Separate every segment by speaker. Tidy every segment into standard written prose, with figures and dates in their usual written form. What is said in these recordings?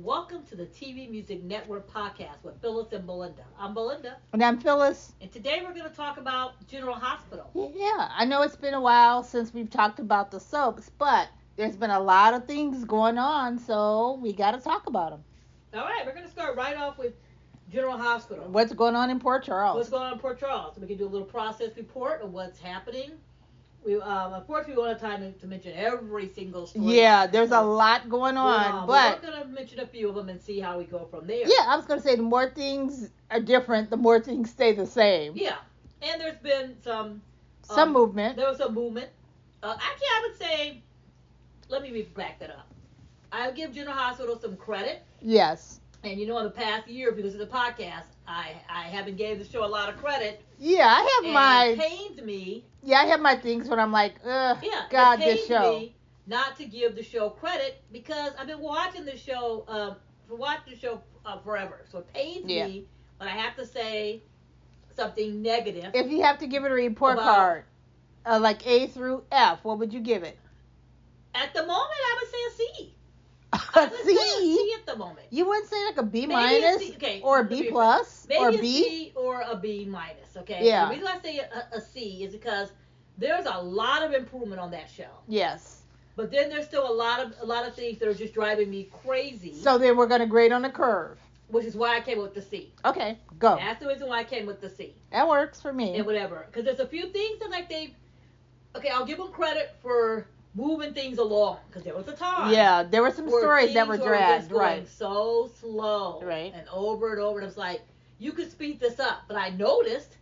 Speaker 1: Welcome to the TVMusic Network Podcast with Phyllis and Belinda. I'm Belinda.
Speaker 2: And I'm Phyllis.
Speaker 1: And today we're going to talk about General Hospital.
Speaker 2: Yeah, I know it's been a while since we've talked about the soaps, but there's been a lot of things going on, so we got to talk about them.
Speaker 1: All right, we're going to start right off with General Hospital.
Speaker 2: What's going on in Port Charles?
Speaker 1: What's going on in Port Charles? So we can do a little process report of what's happening. Of course, we won't have time to mention every single story.
Speaker 2: Yeah, there's a lot going on,
Speaker 1: but we're going to mention a few of them and see how we go from there.
Speaker 2: Yeah, I was going to say the more things are different, the more things stay the same.
Speaker 1: Yeah, and there's been some
Speaker 2: movement.
Speaker 1: There was some movement. Actually, I would say, let me back that up. I'll give General Hospital some credit.
Speaker 2: Yes. And
Speaker 1: in the past year, because of the podcast, I haven't gave the show a lot of credit.
Speaker 2: Yeah, I have
Speaker 1: It pains me.
Speaker 2: Yeah, I have my things when I'm like, ugh,
Speaker 1: yeah,
Speaker 2: God,
Speaker 1: this show.
Speaker 2: Me
Speaker 1: not to give the show credit because I've been watching the show, forever. So it pains me, but I have to say something negative.
Speaker 2: If you have to give it a report card, like A through F, what would you give it?
Speaker 1: At the moment, I would say a C.
Speaker 2: A C
Speaker 1: at the moment.
Speaker 2: You wouldn't say like a B minus or a B plus
Speaker 1: maybe
Speaker 2: or
Speaker 1: a
Speaker 2: B?
Speaker 1: C or a B minus. Okay.
Speaker 2: Yeah.
Speaker 1: The reason I say a C is because there's a lot of improvement on that show.
Speaker 2: Yes.
Speaker 1: But then there's still a lot of things that are just driving me crazy.
Speaker 2: So then we're gonna grade on a curve.
Speaker 1: Which is why I came with the C.
Speaker 2: Okay, go.
Speaker 1: That's the reason why I came with the C.
Speaker 2: That works for me.
Speaker 1: And whatever, because there's a few things that I'll give them credit for moving things along because there was a time.
Speaker 2: Yeah, there were some stories that were dragged, right?
Speaker 1: So slow,
Speaker 2: right?
Speaker 1: And over and over, and it's like you could speed this up. But I noticed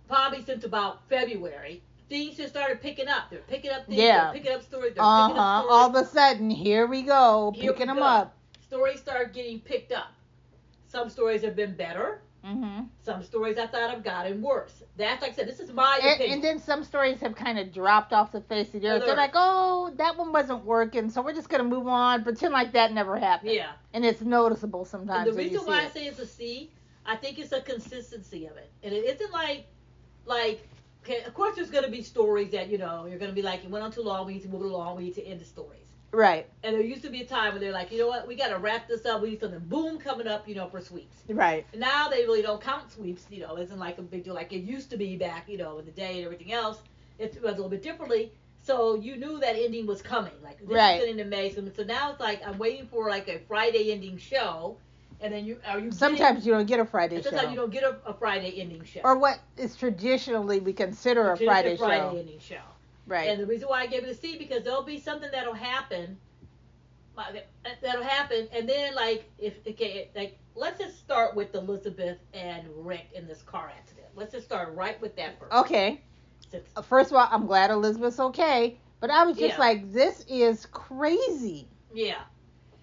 Speaker 1: probably since about February, things just started picking up. They're picking up things.
Speaker 2: Yeah.
Speaker 1: They're picking up stories. They're picking up stories.
Speaker 2: All of a sudden, here we go, picking them up.
Speaker 1: Stories start getting picked up. Some stories have been better.
Speaker 2: Mm-hmm.
Speaker 1: Some stories I thought have gotten worse. That's like I said, this is my opinion.
Speaker 2: And then some stories have kind of dropped off the face of the earth. They're like, oh, that one wasn't working, so we're just going to move on, pretend like that never happened.
Speaker 1: Yeah.
Speaker 2: And it's noticeable sometimes.
Speaker 1: And the reason why I say it's a C, I think it's a consistency of it. And it isn't like, okay, of course there's going to be stories that, you're going to be like, it went on too long, we need to move it along, we need to end the stories.
Speaker 2: Right.
Speaker 1: And there used to be a time when they're like, you know what, we got to wrap this up. We need something boom coming up, for sweeps.
Speaker 2: Right.
Speaker 1: And now they really don't count sweeps, it isn't like a big deal like it used to be back, in the day and everything else. It was a little bit differently. So you knew that ending was coming. Like, this is getting into May. So now it's like I'm waiting for like a Friday ending show. And then
Speaker 2: sometimes you don't get a Friday show.
Speaker 1: Sometimes you don't get a Friday ending show.
Speaker 2: Or what is traditionally we consider a Friday
Speaker 1: ending show.
Speaker 2: Right.
Speaker 1: And the reason why I gave it a C because there'll be something that'll happen, and then let's just start with Elizabeth and Rick in this car accident. Let's just start right with that first.
Speaker 2: Okay. First of all, I'm glad Elizabeth's okay, but I was just like, this is crazy.
Speaker 1: Yeah.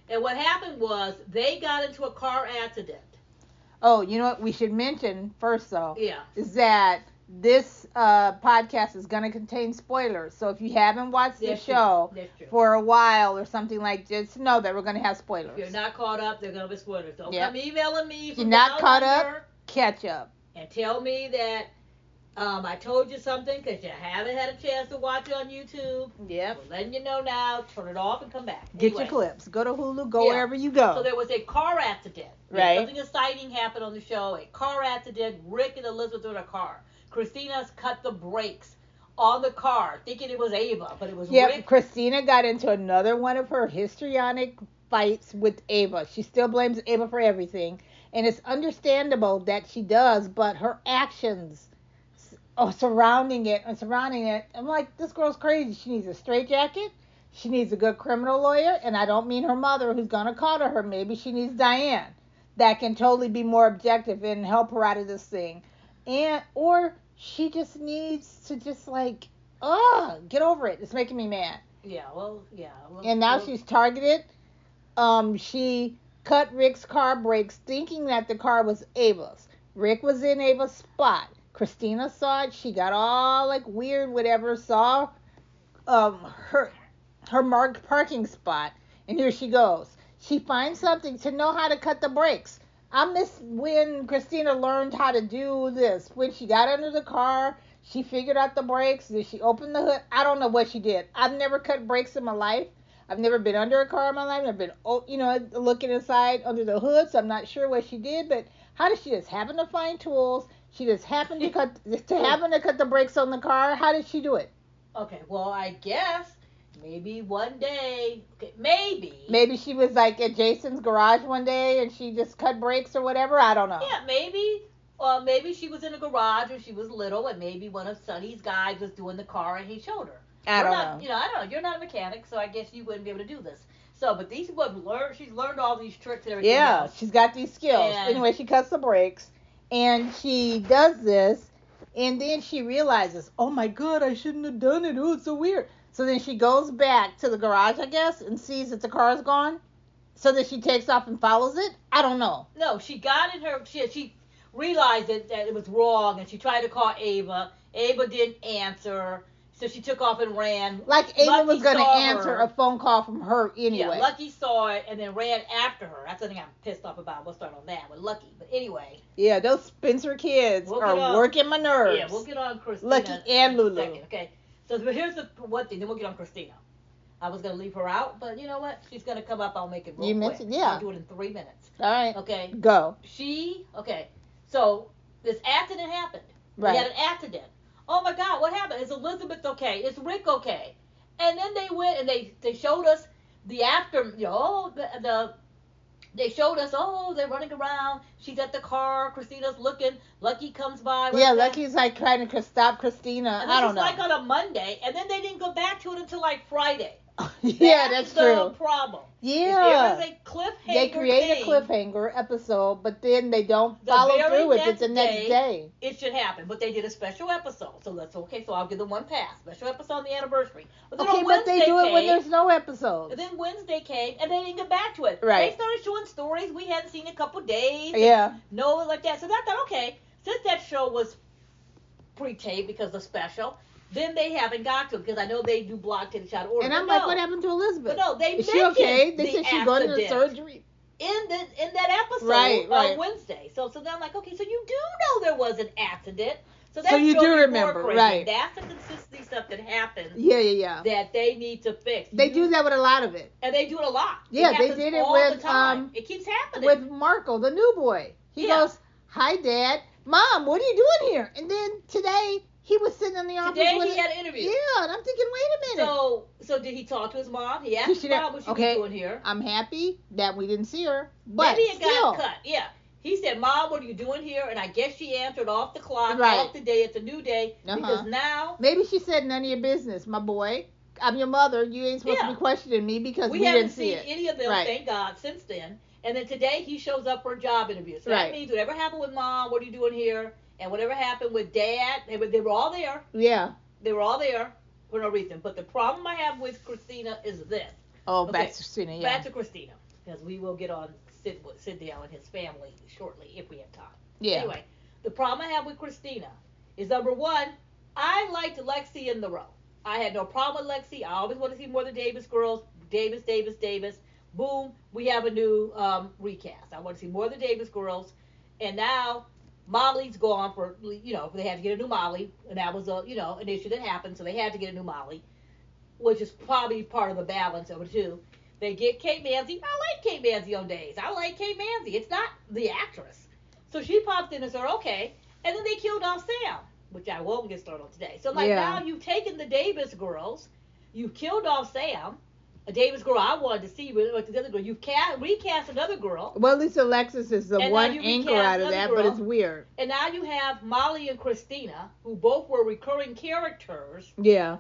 Speaker 1: And what happened was they got into a car accident.
Speaker 2: Oh, you know what we should mention first, though?
Speaker 1: Yeah.
Speaker 2: Is that this podcast is going to contain spoilers. So if you haven't watched the show for a while or something like this, just know that we're going to have spoilers.
Speaker 1: If you're not caught up, they're going to be spoilers. Don't come emailing me.
Speaker 2: If you're not caught up, catch up.
Speaker 1: And tell me that I told you something because you haven't had a chance to watch it on YouTube.
Speaker 2: Yep.
Speaker 1: We're letting you know now. Turn it off and come back.
Speaker 2: Get your clips. Go to Hulu. Go wherever you go.
Speaker 1: So there was a car accident.
Speaker 2: Right.
Speaker 1: Something exciting happened on the show. A car accident. Rick and Elizabeth were in a car. Christina's cut the brakes on the car, thinking it was Ava, but it was Rick.
Speaker 2: Christina got into another one of her histrionic fights with Ava. She still blames Ava for everything, and it's understandable that she does, but her actions surrounding it, I'm like, this girl's crazy. She needs a straitjacket. She needs a good criminal lawyer, and I don't mean her mother who's going to coddle her. Maybe she needs Diane that can totally be more objective and help her out of this thing. Or she just needs to get over it. It's making me mad.
Speaker 1: Yeah, well.
Speaker 2: And now she's targeted. She cut Rick's car brakes thinking that the car was Ava's. Rick was in Ava's spot. Christina saw it. She got all weird, whatever, saw her marked parking spot. And here she goes. She finds something to know how to cut the brakes. I miss when Christina learned how to do this. When she got under the car, she figured out the brakes. Did she open the hood? I don't know what she did. I've never cut brakes in my life. I've never been under a car in my life. I've been, looking inside under the hood, so I'm not sure what she did. But how did she just happen to find tools? She just happened to cut the brakes on the car. How did she do it?
Speaker 1: Okay, well, I guess maybe one day, maybe.
Speaker 2: Maybe she was like at Jason's garage one day and she just cut brakes or whatever. I don't know.
Speaker 1: Yeah, maybe. Or maybe she was in a garage when she was little, and maybe one of Sonny's guys was doing the car and he showed her.
Speaker 2: I don't know.
Speaker 1: I don't know. You're not a mechanic, so I guess you wouldn't be able to do this. So, but these people she's learned all these tricks and everything else.
Speaker 2: She's got these skills. Anyway, she cuts the brakes and she does this, and then she realizes, oh my God, I shouldn't have done it. Oh, it's so weird. So then she goes back to the garage, I guess, and sees that the car's gone. So that she takes off and follows it. I don't know.
Speaker 1: No, she got in her. She realized that it was wrong, and she tried to call Ava. Ava didn't answer, so she took off and ran.
Speaker 2: Like Ava was going to answer a phone call from her anyway.
Speaker 1: Yeah, Lucky saw it and then ran after her. That's the thing I'm pissed off about. We'll start on that with Lucky. But anyway.
Speaker 2: Yeah, those Spencer kids are working my nerves.
Speaker 1: Yeah, we'll get on Christina.
Speaker 2: Lucky and Lulu.
Speaker 1: Second, okay, so here's the one thing. Then we'll get on Christina. I was going to leave her out, but you know what? She's going to come up. I'll make it real quick.
Speaker 2: Mentioned, yeah.
Speaker 1: I'll do it in 3 minutes.
Speaker 2: All right.
Speaker 1: Okay.
Speaker 2: Go.
Speaker 1: So this accident happened.
Speaker 2: Right.
Speaker 1: We had an accident. Oh my God, what happened? Is Elizabeth okay? Is Rick okay? And then they went and they showed us the after, they showed us, they're running around. She's at the car. Christina's looking. Lucky comes by.
Speaker 2: Lucky's like trying to stop Christina.
Speaker 1: And
Speaker 2: I don't know.
Speaker 1: Like on a Monday, and then they didn't go back to it until like Friday.
Speaker 2: Yeah, that's true.
Speaker 1: That's the problem.
Speaker 2: Yeah.
Speaker 1: If there was a cliffhanger.
Speaker 2: They create a cliffhanger episode, but then they don't follow through with it the next day.
Speaker 1: It should happen, but they did a special episode, so that's okay. So I'll give them one pass. Special episode on the anniversary. But then
Speaker 2: but they do it when there's no episode.
Speaker 1: And then Wednesday came, and they didn't get back to it.
Speaker 2: Right.
Speaker 1: They started showing stories we hadn't seen in a couple days.
Speaker 2: Yeah.
Speaker 1: No, like that. So I thought, okay, since that show was pre-taped because of special. Then they haven't got to it because I know they do blog take shot order.
Speaker 2: And I'm like, what happened to Elizabeth?
Speaker 1: But no, they
Speaker 2: Is she okay? They said she's going to surgery.
Speaker 1: In that episode on Wednesday. So then I'm like, okay, so you do know there was an accident. So
Speaker 2: you do remember, right?
Speaker 1: That's the consistency stuff that happens.
Speaker 2: Yeah.
Speaker 1: That they need to fix.
Speaker 2: They do that with a lot of it.
Speaker 1: And they do it a lot.
Speaker 2: Yeah, they did it with
Speaker 1: it keeps happening.
Speaker 2: With Marco, the new boy. He goes, "Hi, Dad, Mom, what are you doing here?" And then today he was sitting in the office.
Speaker 1: Today he had an interview.
Speaker 2: Yeah, and I'm thinking, wait a minute.
Speaker 1: So did he talk to his mom? He asked Mom what she was doing here.
Speaker 2: I'm happy that we didn't see her, but
Speaker 1: maybe it got cut. Yeah. He said, Mom, what are you doing here? And I guess she answered off the clock, off the day. It's a new day. Because now...
Speaker 2: Maybe she said, none of your business, my boy. I'm your mother. You ain't supposed to be questioning me because we didn't see it.
Speaker 1: We haven't seen any of them, thank God, since then. And then today he shows up for a job interview. So that means whatever happened with Mom, what are you doing here? And whatever happened with Dad, they were all there.
Speaker 2: Yeah.
Speaker 1: They were all there for no reason. But the problem I have with Christina is this.
Speaker 2: Oh, back to Christina, yeah.
Speaker 1: Back to Christina. Because we will get on Sid Dale and his family shortly if we have time.
Speaker 2: Yeah.
Speaker 1: Anyway, the problem I have with Christina is, number one, I liked Lexi in the row. I had no problem with Lexi. I always want to see more of the Davis girls. Davis. Boom, we have a new recast. I want to see more of the Davis girls. And now Molly's gone for, they had to get a new Molly. And that was an issue that happened. So they had to get a new Molly, which is probably part of the balance of it too. They get Kate Manzi. I like Kate Manzi on days. I like Kate Manzi. It's not the actress. So she popped in and said, okay. And then they killed off Sam, which I won't get started on today. So now you've taken the Davis girls. You've killed off Sam. A Davis girl I wanted to see with the other girl. You've recast another girl.
Speaker 2: Well, at least Alexis is the one anchor out of that, but it's weird.
Speaker 1: And now you have Molly and Christina, who both were recurring characters.
Speaker 2: Yeah.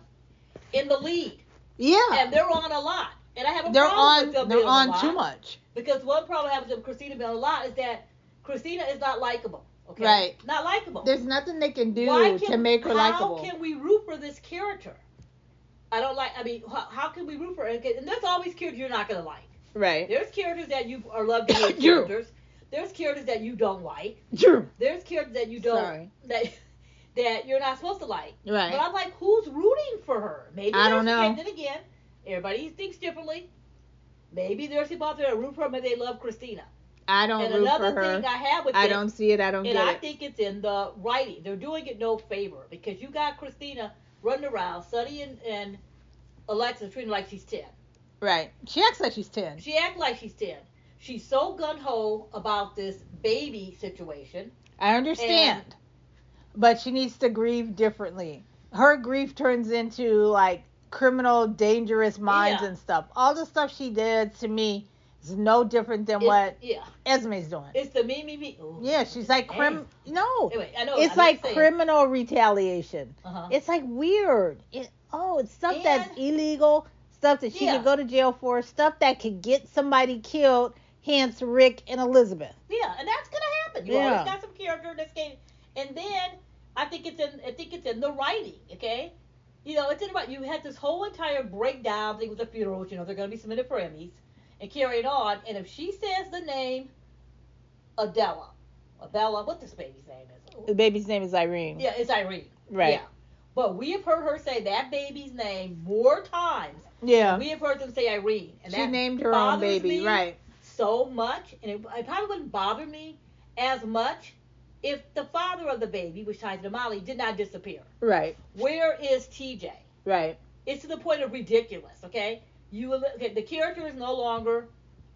Speaker 1: In the lead.
Speaker 2: Yeah.
Speaker 1: And they're on a lot. And I have a problem with them being
Speaker 2: on a lot. They're on too much.
Speaker 1: Because one problem I have with Christina being on a lot is that Christina is not likable. Okay?
Speaker 2: Right.
Speaker 1: Not likable.
Speaker 2: There's nothing they can do to make her likable.
Speaker 1: How can we root for this character? How can we root for her? And there's always characters you're not going to like.
Speaker 2: Right.
Speaker 1: There's characters that you are loved to hate characters. There's characters that you don't like. There's characters that you don't... That you're not supposed to like.
Speaker 2: Right.
Speaker 1: But I'm like, who's rooting for her? Maybe
Speaker 2: I don't know.
Speaker 1: And then again, everybody thinks differently. Maybe there's people out there that root for her, but they love Christina.
Speaker 2: I don't root for her.
Speaker 1: And another thing I have with
Speaker 2: I don't see it. I don't get it.
Speaker 1: And I think it's in the writing. They're doing it no favor because you got Christina running around, Sonny and Alexis treating like she's 10.
Speaker 2: Right. She acts like she's 10.
Speaker 1: She acts like she's 10. She's so gun-ho about this baby situation.
Speaker 2: I understand. But she needs to grieve differently. Her grief turns into, like, criminal, dangerous minds and stuff. All the stuff she did to me is no different than what Esme's doing.
Speaker 1: It's the me. Ooh.
Speaker 2: Yeah, she's like no.
Speaker 1: Anyway, I know.
Speaker 2: It's like criminal retaliation.
Speaker 1: Uh-huh.
Speaker 2: It's like weird. It's stuff that's illegal, stuff that she could go to jail for, stuff that could get somebody killed. Hence Rick and Elizabeth.
Speaker 1: Yeah, and that's gonna happen. You always got some character that's getting, and then I think it's in the writing. Okay, it's in the writing. You had this whole entire breakdown thing with the funeral. Which, they're gonna be submitted for Emmys and carry it on. And if she says the name Abella, what this baby's name is?
Speaker 2: The baby's name is Irene.
Speaker 1: Yeah, it's Irene.
Speaker 2: Right.
Speaker 1: Yeah. But we have heard her say that baby's name more times.
Speaker 2: Yeah.
Speaker 1: We have heard them say Irene, and
Speaker 2: she named her own baby. Right.
Speaker 1: So much, and it probably wouldn't bother me as much if the father of the baby, which ties to Molly, did not disappear.
Speaker 2: Right.
Speaker 1: Where is TJ?
Speaker 2: Right.
Speaker 1: It's to the point of ridiculous. Okay. The character is no longer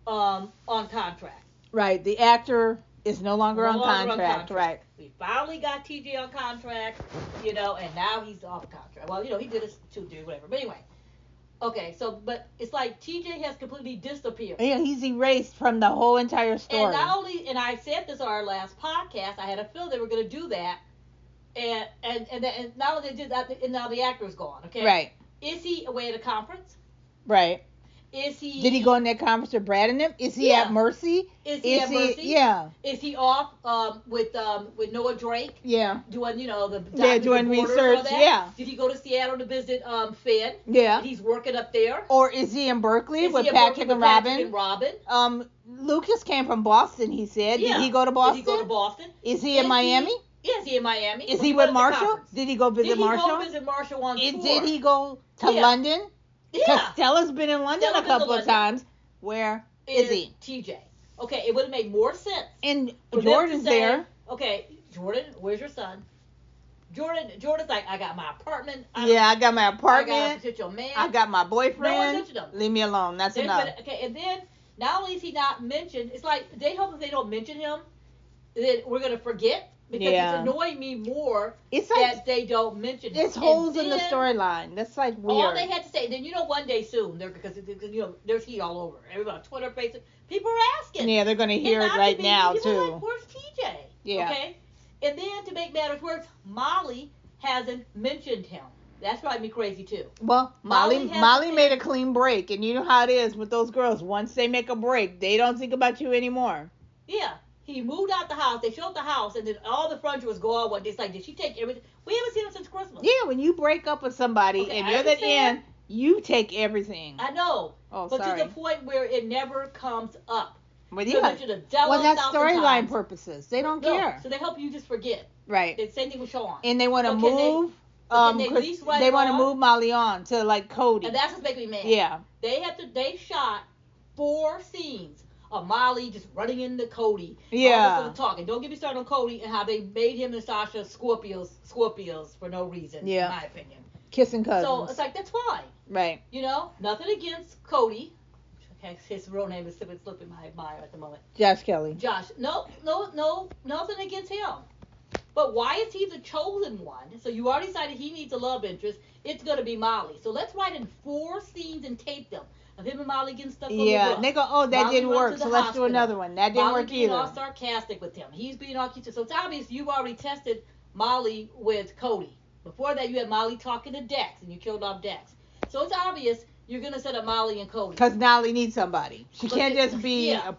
Speaker 1: on contract.
Speaker 2: Right. The actor is no longer on contract. Right.
Speaker 1: We finally got TJ on contract, and now he's off contract. Well, he did his 2 do whatever. But anyway. Okay, but it's like TJ has completely disappeared.
Speaker 2: Yeah, he's erased from the whole entire story.
Speaker 1: And I said this on our last podcast, I had a feeling they were going to do that, and now they did that, and now the actor's gone. Okay,
Speaker 2: right?
Speaker 1: Is he away at a conference?
Speaker 2: Right.
Speaker 1: Is he?
Speaker 2: Did he go in that conference with Brad and them? Is he at Mercy?
Speaker 1: Is he at Mercy?
Speaker 2: Yeah.
Speaker 1: Is he off with Noah Drake?
Speaker 2: Yeah.
Speaker 1: Doing
Speaker 2: doing research. Yeah.
Speaker 1: Did he go to Seattle to visit Finn?
Speaker 2: Yeah.
Speaker 1: And he's working up there.
Speaker 2: Or is he in Berkeley with Patrick and Robin? Lucas came from Boston. He said.
Speaker 1: Yeah.
Speaker 2: Did he go to Boston?
Speaker 1: Did he go to Boston?
Speaker 2: Is he in Miami?
Speaker 1: Is he in Miami?
Speaker 2: Is he with Marshall? Did he go visit Marshall?
Speaker 1: Did he go visit Marshall on tour?
Speaker 2: Did he go to London? Because Stella's been in London a couple of times. Where is he?
Speaker 1: TJ. Okay, it would have made more sense.
Speaker 2: And Jordan's there.
Speaker 1: Okay, Jordan, where's your son? Jordan's like, I got my apartment.
Speaker 2: I got my apartment.
Speaker 1: I got a potential man.
Speaker 2: I got my boyfriend.
Speaker 1: No one mentioned him.
Speaker 2: Leave me alone. That's enough.
Speaker 1: Okay, and then not only is he not mentioned, it's like they hope if they don't mention him, then we're gonna forget. Because it's annoying me more that they don't mention it.
Speaker 2: It's holes in the storyline. That's like weird.
Speaker 1: All they had to say, then one day soon, because there's heat all over. Everybody on Twitter, Facebook, people are asking.
Speaker 2: Yeah, they're gonna hear it right now too.
Speaker 1: Like, where's TJ? Yeah. Okay. And then to make matters worse, Molly hasn't mentioned him. That's driving me crazy too.
Speaker 2: Well, Molly made a clean break, and you know how it is with those girls. Once they make a break, they don't think about you anymore.
Speaker 1: Yeah. He moved out the house. They showed the house, and then all the furniture was gone. It's like, did she take everything? We haven't seen him since Christmas.
Speaker 2: Yeah, when you break up with somebody and you're the end, you take everything.
Speaker 1: I know.
Speaker 2: Oh,
Speaker 1: but
Speaker 2: sorry.
Speaker 1: To the point where it never comes up.
Speaker 2: Well, that's storyline purposes. They don't care.
Speaker 1: So they help you just forget.
Speaker 2: Right.
Speaker 1: The same thing with Sean.
Speaker 2: And they want to move. They want to move Molly on to like Cody.
Speaker 1: And that's what's making me mad.
Speaker 2: Yeah.
Speaker 1: They shot 4 scenes of Molly just running into Cody.
Speaker 2: Yeah.
Speaker 1: Talking. Don't get me started on Cody and how they made him and Sasha Scorpios for no reason.
Speaker 2: Yeah.
Speaker 1: In my opinion.
Speaker 2: Kissing cousins.
Speaker 1: So it's like, that's fine.
Speaker 2: Right.
Speaker 1: Nothing against Cody. Okay, his real name is slipping my mind at the moment.
Speaker 2: Josh Kelly.
Speaker 1: No, nothing against him. But why is he the chosen one? So you already decided he needs a love interest. It's going to be Molly. So let's write in 4 scenes and tape them of him and Molly getting stuck on the roof.
Speaker 2: And they go, that Molly didn't work, so let's do another one. That didn't work either.
Speaker 1: Molly being all sarcastic with him. He's being all cute. So it's obvious you've already tested Molly with Cody. Before that, you had Molly talking to Dex, and you killed off Dex. So it's obvious you're going to set up Molly and Cody.
Speaker 2: Because Molly needs somebody. She can't just be a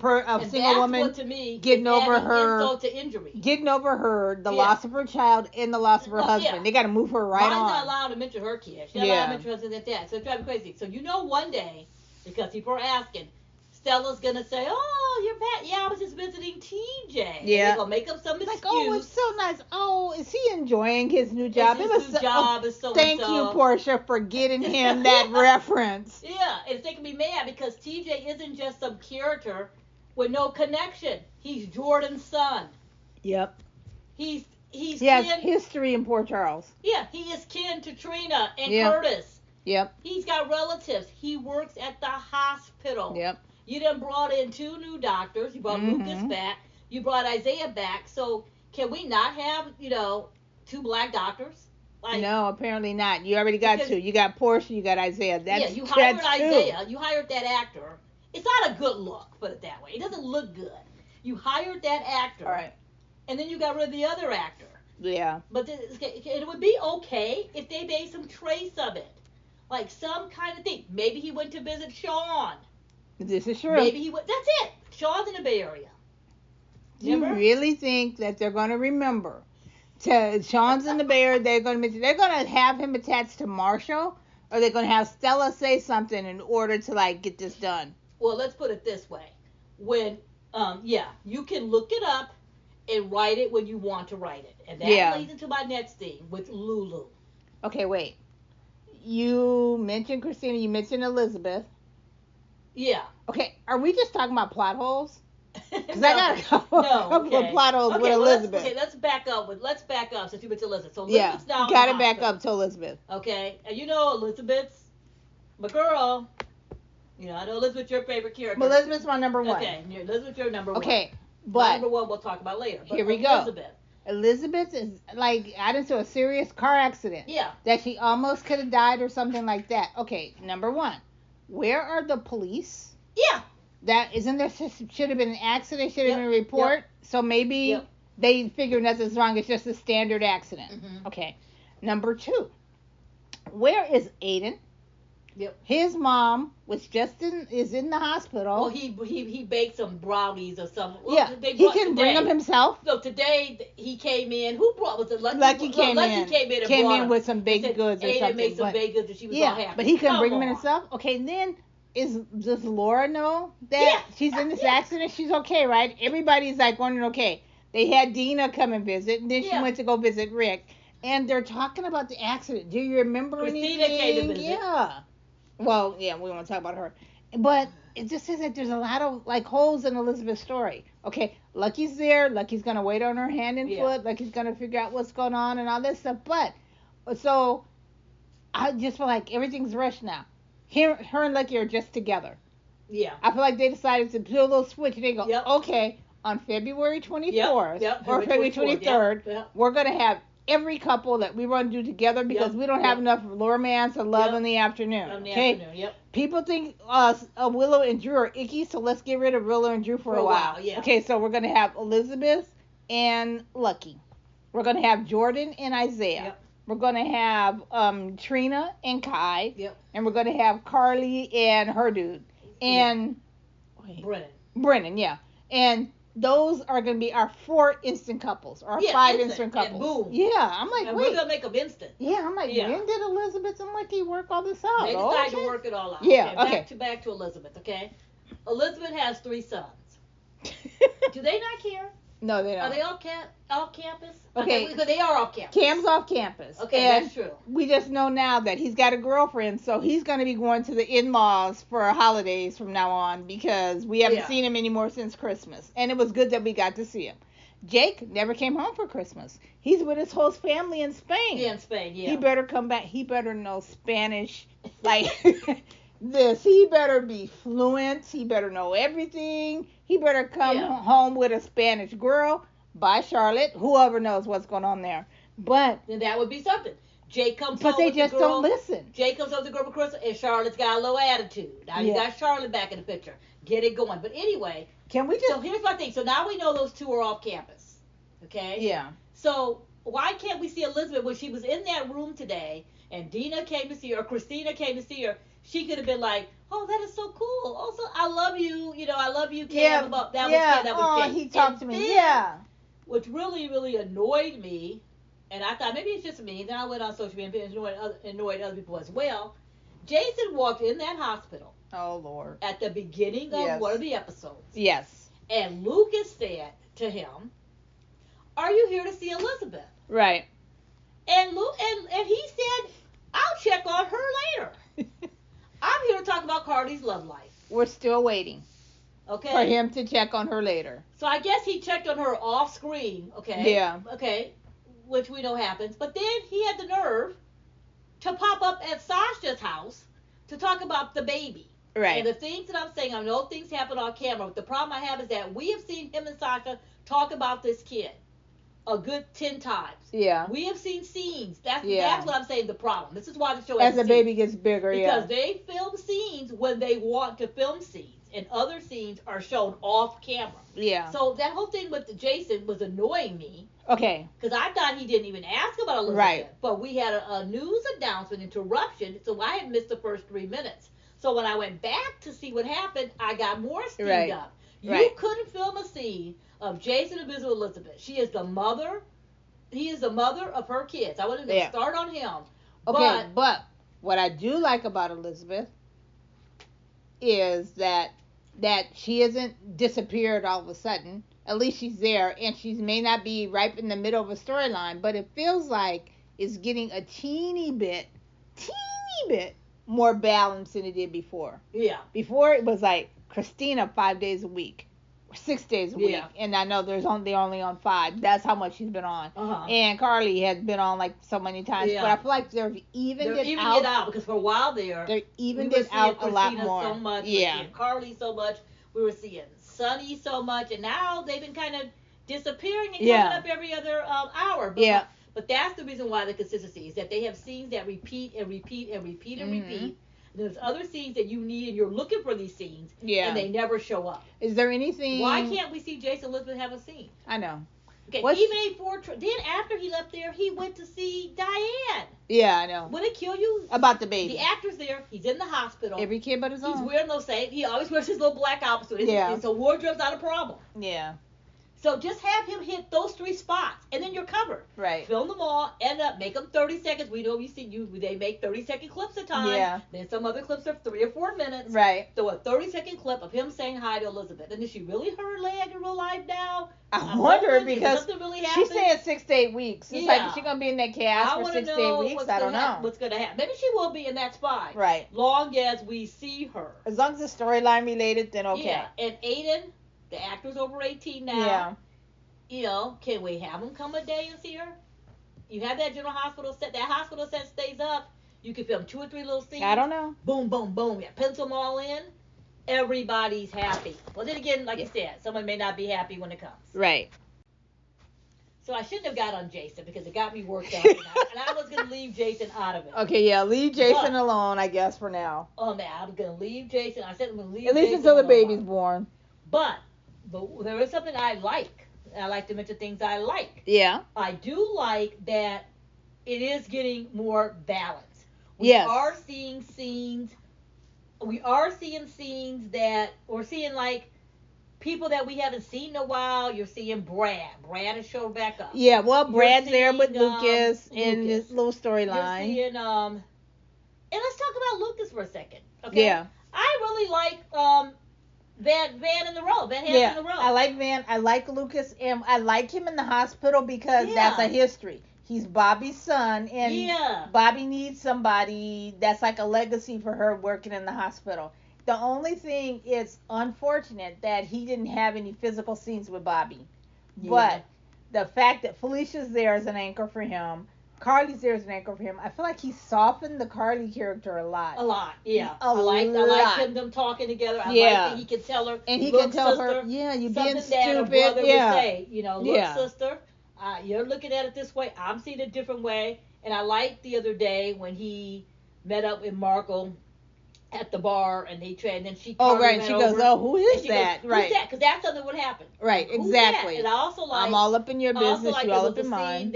Speaker 2: single woman
Speaker 1: what, to me,
Speaker 2: getting over her
Speaker 1: insult to injury.
Speaker 2: Getting over the loss of her child and the loss of her husband. Yeah. They got to move her right on.
Speaker 1: Molly's not allowed to mention her kid. She's not allowed to mention her husband and that. So it's driving me crazy. So one day, because people are asking, Stella's going to say, oh, you're back. Yeah, I was just visiting TJ.
Speaker 2: Yeah.
Speaker 1: They're going to make up some excuse.
Speaker 2: Like, oh, it's so nice. Oh, is he enjoying his new job?
Speaker 1: His new job is so
Speaker 2: Thank you, Portia, for getting him that reference.
Speaker 1: Yeah, and it's making me mad because TJ isn't just some character with no connection. He's Jordan's son.
Speaker 2: Yep.
Speaker 1: He
Speaker 2: has history in Port Charles.
Speaker 1: Yeah, he is kin to Trina and Curtis.
Speaker 2: Yep.
Speaker 1: He's got relatives. He works at the hospital.
Speaker 2: Yep.
Speaker 1: You done brought in 2 new doctors. You brought Lucas back. You brought Isaiah back. So can we not have, 2 black doctors? Like,
Speaker 2: no, apparently not. You already got 2. You got Portia, you got Isaiah. That's
Speaker 1: you hired Isaiah.
Speaker 2: 2.
Speaker 1: You hired that actor. It's not a good look, put it that way. It doesn't look good. You hired that actor.
Speaker 2: All right.
Speaker 1: And then you got rid of the other actor.
Speaker 2: Yeah.
Speaker 1: But it would be okay if they made some trace of it. Like some kind of thing. Maybe he went to visit Sean.
Speaker 2: This is true.
Speaker 1: Maybe he went. That's it. Sean's in the Bay Area.
Speaker 2: Remember? You really think that they're going to remember? Sean's in the Bay Area. They're going to have him attached to Marshall, or they're going to have Stella say something in order to get this done.
Speaker 1: Well, let's put it this way. When you can look it up and write it when you want to write it, and that leads into my next thing with Lulu.
Speaker 2: Okay, wait. You mentioned Christina. You mentioned Elizabeth.
Speaker 1: Yeah.
Speaker 2: Okay, are we just talking about plot holes? Because
Speaker 1: No.
Speaker 2: I got a couple of plot holes with Elizabeth.
Speaker 1: Let's back up since you mentioned Elizabeth. So Elizabeth's now
Speaker 2: got to back up to Elizabeth.
Speaker 1: Okay, and Elizabeth's my girl. I know Elizabeth's your favorite character.
Speaker 2: But Elizabeth's my number 1.
Speaker 1: Okay, Elizabeth's your number 1.
Speaker 2: Okay, but
Speaker 1: number 1 we'll talk about later. But
Speaker 2: here we go. Elizabeth is got into a serious car accident.
Speaker 1: Yeah.
Speaker 2: That she almost could have died or something like that. Okay, number 1. Where are the police?
Speaker 1: Yeah.
Speaker 2: That isn't there should have been an accident, should have been a report.
Speaker 1: Yep.
Speaker 2: So maybe they figure nothing's wrong, it's just a standard accident.
Speaker 1: Mm-hmm.
Speaker 2: Okay. Number 2. Where is Aiden?
Speaker 1: Yep.
Speaker 2: His mom is in the hospital.
Speaker 1: Well, he baked some brownies or something. Well,
Speaker 2: yeah. He can bring them himself.
Speaker 1: So today he came in. Who brought? Was it Lucky?
Speaker 2: Lucky came in
Speaker 1: and
Speaker 2: with some baked goods or
Speaker 1: Aiden
Speaker 2: something.
Speaker 1: made some baked goods and she was all happy.
Speaker 2: But he couldn't bring them in himself. Okay, then does Laura know that she's in this accident? She's okay, right? Everybody's wondering, okay. They had Dina come and visit, and then she went to go visit Rick. And they're talking about the accident. Do you remember
Speaker 1: Christina
Speaker 2: anything?
Speaker 1: Came to visit.
Speaker 2: Yeah. Well, yeah, we won't talk about her. But it just says that there's a lot of holes in Elizabeth's story. Okay, Lucky's there. Lucky's going to wait on her hand and foot. Lucky's going to figure out what's going on and all this stuff. But, so, I just feel like everything's rushed now. Her and Lucky are just together.
Speaker 1: Yeah.
Speaker 2: I feel like they decided to do a little switch. They go, okay, on February 24th or February 23rd, we're going to have every couple that we want to do together because we don't have enough romance or love in the afternoon. People think Willow and Drew are icky, so let's get rid of Willow and Drew for a while. Okay, so we're going to have Elizabeth and Lucky. We're going to have Jordan and Isaiah. We're going to have Trina and Kai. And we're going to have Carly and her dude. And Brennan, yeah. And those are going to be our 4 instant couples, or 5 instant couples.
Speaker 1: And boom.
Speaker 2: Yeah, I'm like,
Speaker 1: and
Speaker 2: wait.
Speaker 1: We're going to make them instant.
Speaker 2: Yeah, I'm like, when did Elizabeth and Lucky work all this out?
Speaker 1: They decided to work it all out.
Speaker 2: Yeah, okay.
Speaker 1: Back to Elizabeth, okay? Elizabeth has 3 sons. Do they not care?
Speaker 2: No, they don't.
Speaker 1: Are they off campus?
Speaker 2: Okay.
Speaker 1: Because they are off campus.
Speaker 2: Cam's off campus.
Speaker 1: Okay,
Speaker 2: and
Speaker 1: that's true.
Speaker 2: We just know now that he's got a girlfriend, so he's going to be going to the in-laws for holidays from now on because we haven't seen him anymore since Christmas. And it was good that we got to see him. Jake never came home for Christmas. He's with his whole family in Spain.
Speaker 1: Yeah, in Spain, yeah.
Speaker 2: He better come back. He better know Spanish like this. He better be fluent. He better know everything. He better come home with a Spanish girl. By Charlotte, whoever knows what's going on there. But
Speaker 1: then that would be something. Jake comes home
Speaker 2: but they
Speaker 1: with
Speaker 2: just
Speaker 1: the girl,
Speaker 2: don't listen.
Speaker 1: Jake comes home with the girl for Christmas, and Charlotte's got a little attitude. Now you got Charlotte back in the picture. Get it going. But anyway, so here's my thing. So now we know those 2 are off campus. Okay?
Speaker 2: Yeah.
Speaker 1: So why can't we see Elizabeth when she was in that room today and Dina came to see her or Christina came to see her? She could have been like, oh, that is so cool. Also, I love you. I love you, Cam. That was Jake.
Speaker 2: He talked to me. Yeah.
Speaker 1: Which really, really annoyed me, and I thought maybe it's just me. And then I went on social media and annoyed other people as well. Jason walked in that hospital.
Speaker 2: Oh, Lord.
Speaker 1: At the beginning of one of the episodes.
Speaker 2: Yes.
Speaker 1: And Lucas said to him, are you here to see Elizabeth?
Speaker 2: Right.
Speaker 1: And he said, I'll check on her later. I'm here to talk about Cardi's love life.
Speaker 2: We're still waiting.
Speaker 1: Okay.
Speaker 2: For him to check on her later.
Speaker 1: So I guess he checked on her off screen, okay?
Speaker 2: Yeah.
Speaker 1: Okay, which we know happens. But then he had the nerve to pop up at Sasha's house to talk about the baby.
Speaker 2: Right.
Speaker 1: And the things that I'm saying, I know things happen on camera, but the problem I have is that we have seen him and Sasha talk about this kid a good 10 times.
Speaker 2: Yeah.
Speaker 1: We have seen scenes. That's what I'm saying the problem. This is why the show
Speaker 2: as
Speaker 1: has
Speaker 2: the baby gets bigger,
Speaker 1: because they film scenes when they want to film scenes, and other scenes are shown off camera.
Speaker 2: Yeah.
Speaker 1: So that whole thing with Jason was annoying me.
Speaker 2: Okay.
Speaker 1: Because I thought he didn't even ask about Elizabeth.
Speaker 2: Right.
Speaker 1: But we had a news announcement interruption, so I had missed the first 3 minutes. So when I went back to see what happened, I got more steamed up. You couldn't film a scene of Jason and Miss Elizabeth. She is the mother. He is the mother of her kids. I wasn't going to start on him.
Speaker 2: Okay, but what I do like about Elizabeth is that she hasn't disappeared all of a sudden. At least she's there, and she may not be right in the middle of a storyline, but it feels like it's getting a teeny bit more balance than it did before.
Speaker 1: Yeah.
Speaker 2: Before it was like Christina 5 days a week, or 6 days a week, and I know they're only on 5. That's how much she's been on. And Carly has been on like so many times, but I feel like they've evened it out
Speaker 1: because for a while
Speaker 2: they evened it out a lot more.
Speaker 1: So much, we were seeing Carly so much, we were seeing Sunny so much, and now they've been kind of disappearing and coming up every other hour. But that's the reason why the consistency is that they have scenes that repeat and repeat and repeat and repeat. And there's other scenes that you need and you're looking for these scenes. And they never show up.
Speaker 2: Is there anything?
Speaker 1: Why can't we see Jason Elizabeth have a scene?
Speaker 2: I know.
Speaker 1: Okay, he made 4. Then after he left there, he went to see Diane.
Speaker 2: Yeah, I know.
Speaker 1: Would it kill you?
Speaker 2: About the baby.
Speaker 1: The actor's there. He's in the hospital.
Speaker 2: Every kid but his own.
Speaker 1: He's wearing those same. He always wears his little black outfit. So wardrobe's not a problem.
Speaker 2: Yeah.
Speaker 1: So just have him hit those 3 spots, and then you're covered.
Speaker 2: Right.
Speaker 1: Film them all, make them 30 seconds. We know they make 30-second clips a time.
Speaker 2: Yeah.
Speaker 1: Then some other clips are 3 or 4 minutes.
Speaker 2: Right.
Speaker 1: So a 30-second clip of him saying hi to Elizabeth. And is she really hurt her leg in real life now?
Speaker 2: I wonder because
Speaker 1: really
Speaker 2: she said 6 to 8 weeks. It's like, is she going to be in that cast for 6 to 8 weeks? I don't know.
Speaker 1: What's going to happen? Maybe she will be in that spot.
Speaker 2: Right.
Speaker 1: Long as we see her.
Speaker 2: As long as the storyline related, then okay.
Speaker 1: Yeah. And Aiden, the actor's over 18 now.
Speaker 2: Yeah.
Speaker 1: You know, can we have him come a day and see her? You have that general hospital set. That hospital set stays up. You can film 2 or 3 little scenes.
Speaker 2: I don't know.
Speaker 1: Boom, boom, boom. Yeah, pencil them all in. Everybody's happy. Well, then again, like you said, someone may not be happy when it comes.
Speaker 2: Right.
Speaker 1: So I shouldn't have got on Jason because it got me worked up. and I was going to leave Jason out of it.
Speaker 2: Okay, yeah, leave Jason alone, I guess, for now.
Speaker 1: Oh, man, I'm going to leave Jason. I said I'm going to leave
Speaker 2: Jason. At least until the baby's born.
Speaker 1: But there is something I like. I like to mention things I like.
Speaker 2: Yeah.
Speaker 1: I do like that it is getting more balance.
Speaker 2: We
Speaker 1: are seeing scenes. We are seeing scenes that we're seeing like people that we haven't seen in a while. You're seeing Brad. Brad is showed back up.
Speaker 2: Yeah, well, Brad's there with Lucas in this little storyline.
Speaker 1: You're seeing and let's talk about Lucas for a second. Okay.
Speaker 2: Yeah.
Speaker 1: I really like Van in the Road. Van Hansen in the Road.
Speaker 2: I like Van. I like Lucas, and I like him in the hospital because that's a history. He's Bobby's son, and Bobby needs somebody that's like a legacy for her working in the hospital. The only thing is unfortunate that he didn't have any physical scenes with Bobby. Yeah. But the fact that Felicia's there as an anchor for him, Carly's there as an anchor for him, I feel like he softened the Carly character a lot.
Speaker 1: A lot, yeah. I like them talking together. I like that he can tell her,
Speaker 2: and he can tell her, you're being stupid. That a brother would say,
Speaker 1: look, sister, you're looking at it this way. I'm seeing it a different way. And I liked the other day when he met up with Marco at the bar, and then she.
Speaker 2: Oh right, and she goes, who is that?
Speaker 1: Right, who's that? Because that's something that would happen.
Speaker 2: Right, exactly.
Speaker 1: And I also like.
Speaker 2: I'm all up in your business. You all up in mine.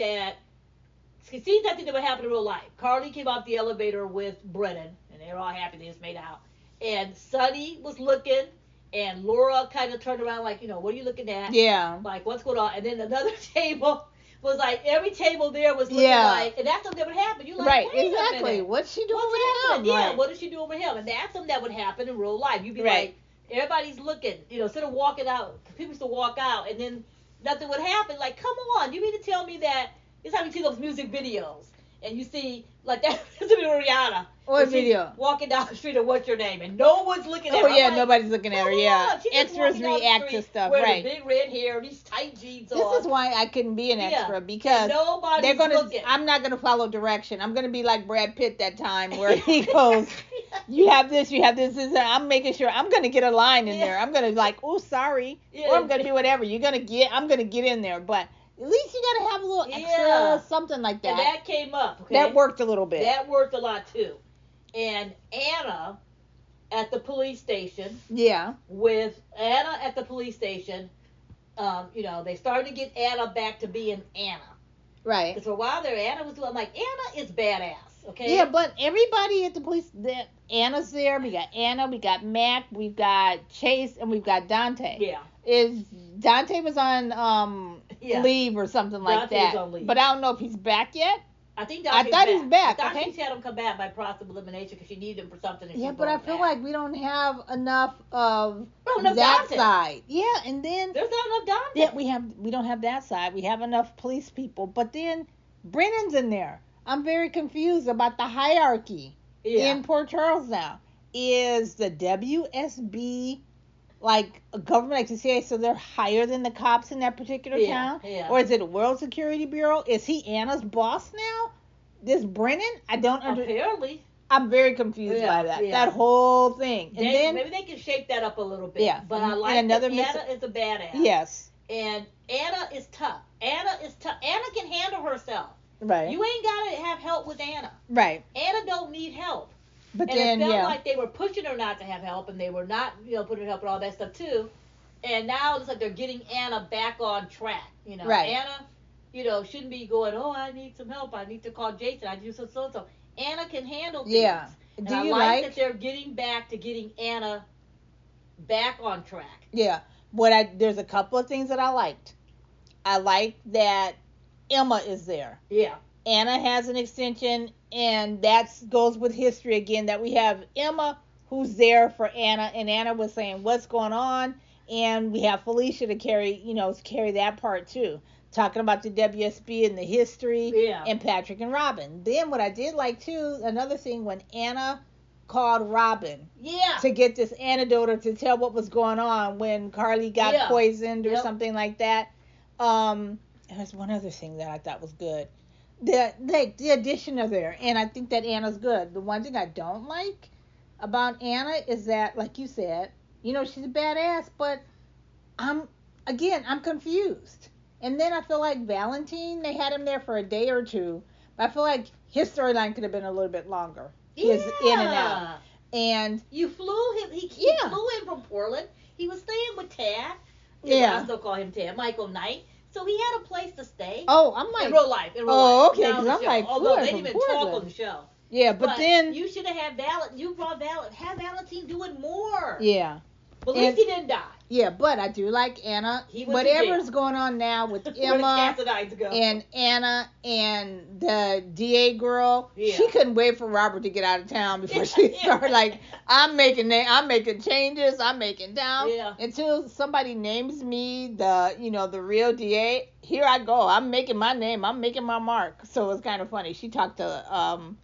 Speaker 1: Scenes I think that would happen in real life. Carly came off the elevator with Brennan, and they were all happy they just made out. And Sonny was looking, and Laura kind of turned around like, what are you looking at?
Speaker 2: Yeah.
Speaker 1: Like, what's going on? And then another table was like, every table there was looking like, and that's something that would happen. You're like,
Speaker 2: right,
Speaker 1: wait
Speaker 2: exactly.
Speaker 1: a minute.
Speaker 2: What's she doing with him?
Speaker 1: Yeah, what is she doing with him? And that's something that would happen in real life. You'd be like, everybody's looking, instead of walking out, people used to walk out, and then nothing would happen. Like, come on, you mean to tell me that it's how you see those music videos, and you see like that video of Rihanna.
Speaker 2: What video?
Speaker 1: Walking down the street and what's your name? And no one's looking at her.
Speaker 2: Oh yeah, nobody's looking at her. Yeah, extras react to stuff, right?
Speaker 1: Big red hair, these tight jeans on.
Speaker 2: This is why I couldn't be an extra because they're gonna. Looking. I'm not gonna follow direction. I'm gonna be like Brad Pitt that time where he goes, "You have this, this." I'm making sure I'm gonna get a line in there. I'm gonna like, "Oh, sorry," or I'm gonna be whatever. I'm gonna get in there, but. At least you gotta have a little extra something like that.
Speaker 1: And that came up. Okay?
Speaker 2: That worked a little bit.
Speaker 1: That worked a lot too. And Anna at the police station.
Speaker 2: Yeah.
Speaker 1: With Anna at the police station, they started to get Anna back to being Anna.
Speaker 2: Right.
Speaker 1: Because for a while there, Anna was like, Anna is badass. Okay.
Speaker 2: Yeah, but everybody at the police, Anna's there. We got Anna, we got Mac, we've got Chase, and we've got Dante.
Speaker 1: Yeah.
Speaker 2: Dante was on leave or something like
Speaker 1: Dante
Speaker 2: that.
Speaker 1: Was on leave.
Speaker 2: But I don't know if he's back yet.
Speaker 1: I thought
Speaker 2: he's back.
Speaker 1: I thought she had him come back by process of elimination because she needed him for something.
Speaker 2: Yeah, but I feel like we don't have enough of
Speaker 1: that
Speaker 2: Dante. Side. Yeah, and then
Speaker 1: there's not enough Dante.
Speaker 2: Yeah, we don't have that side. We have enough police people, but then Brennan's in there. I'm very confused about the hierarchy in Port Charles now. Is the WSB like a government agency, so they're higher than the cops in that particular town?
Speaker 1: Yeah.
Speaker 2: Or is it a World Security Bureau? Is he Anna's boss now? This Brennan? I don't understand.
Speaker 1: Apparently.
Speaker 2: I'm very confused by that. That whole thing. And then
Speaker 1: maybe they can shape that up a little bit.
Speaker 2: Yeah.
Speaker 1: But I like that Anna is a badass.
Speaker 2: Yes.
Speaker 1: And Anna is tough. Anna can handle herself.
Speaker 2: Right.
Speaker 1: You ain't gotta have help with Anna.
Speaker 2: Right.
Speaker 1: Anna don't need help.
Speaker 2: But
Speaker 1: and
Speaker 2: then,
Speaker 1: it felt like they were pushing her not to have help, and they were not, putting her help and all that stuff too. And now it's like they're getting Anna back on track.
Speaker 2: Right.
Speaker 1: Anna, shouldn't be going, oh, I need some help. I need to call Jason. I do so. Anna can handle things.
Speaker 2: Yeah.
Speaker 1: And I like that they're getting Anna back on track.
Speaker 2: Yeah. There's a couple of things that I liked. I like that Emma is there.
Speaker 1: Yeah.
Speaker 2: Anna has an extension, and that goes with history again, that we have Emma who's there for Anna, and Anna was saying what's going on, and we have Felicia to carry that part too, talking about the WSB and the history, and Patrick and Robin. Then what I did like too, another thing, when Anna called Robin to get this antidote or to tell what was going on when Carly got poisoned or something like that. There's one other thing that I thought was good. The addition of there, and I think that Anna's good. The one thing I don't like about Anna is that, like you said, she's a badass, but I'm confused. And then I feel like Valentine, they had him there for a day or two, but I feel like his storyline could have been a little bit longer. His in and out. And
Speaker 1: you flew him. He flew in from Portland. He was staying with Tad. I still call him Tad. Michael Knight. So he had a place to stay.
Speaker 2: Oh, I'm like...
Speaker 1: In real life.
Speaker 2: Oh, okay, because I'm like...
Speaker 1: Although they didn't even talk on the show.
Speaker 2: Yeah, but then...
Speaker 1: You should have had have Valentine doing more.
Speaker 2: Yeah.
Speaker 1: But at least he didn't die.
Speaker 2: Yeah, but I do like Anna. Whatever's going on now with Emma and Anna and the DA girl, she couldn't wait for Robert to get out of town before she started like, I'm making changes, I'm making down.
Speaker 1: Yeah.
Speaker 2: Until somebody names me the real DA, here I go. I'm making my name. I'm making my mark. So it's kind of funny. She talked to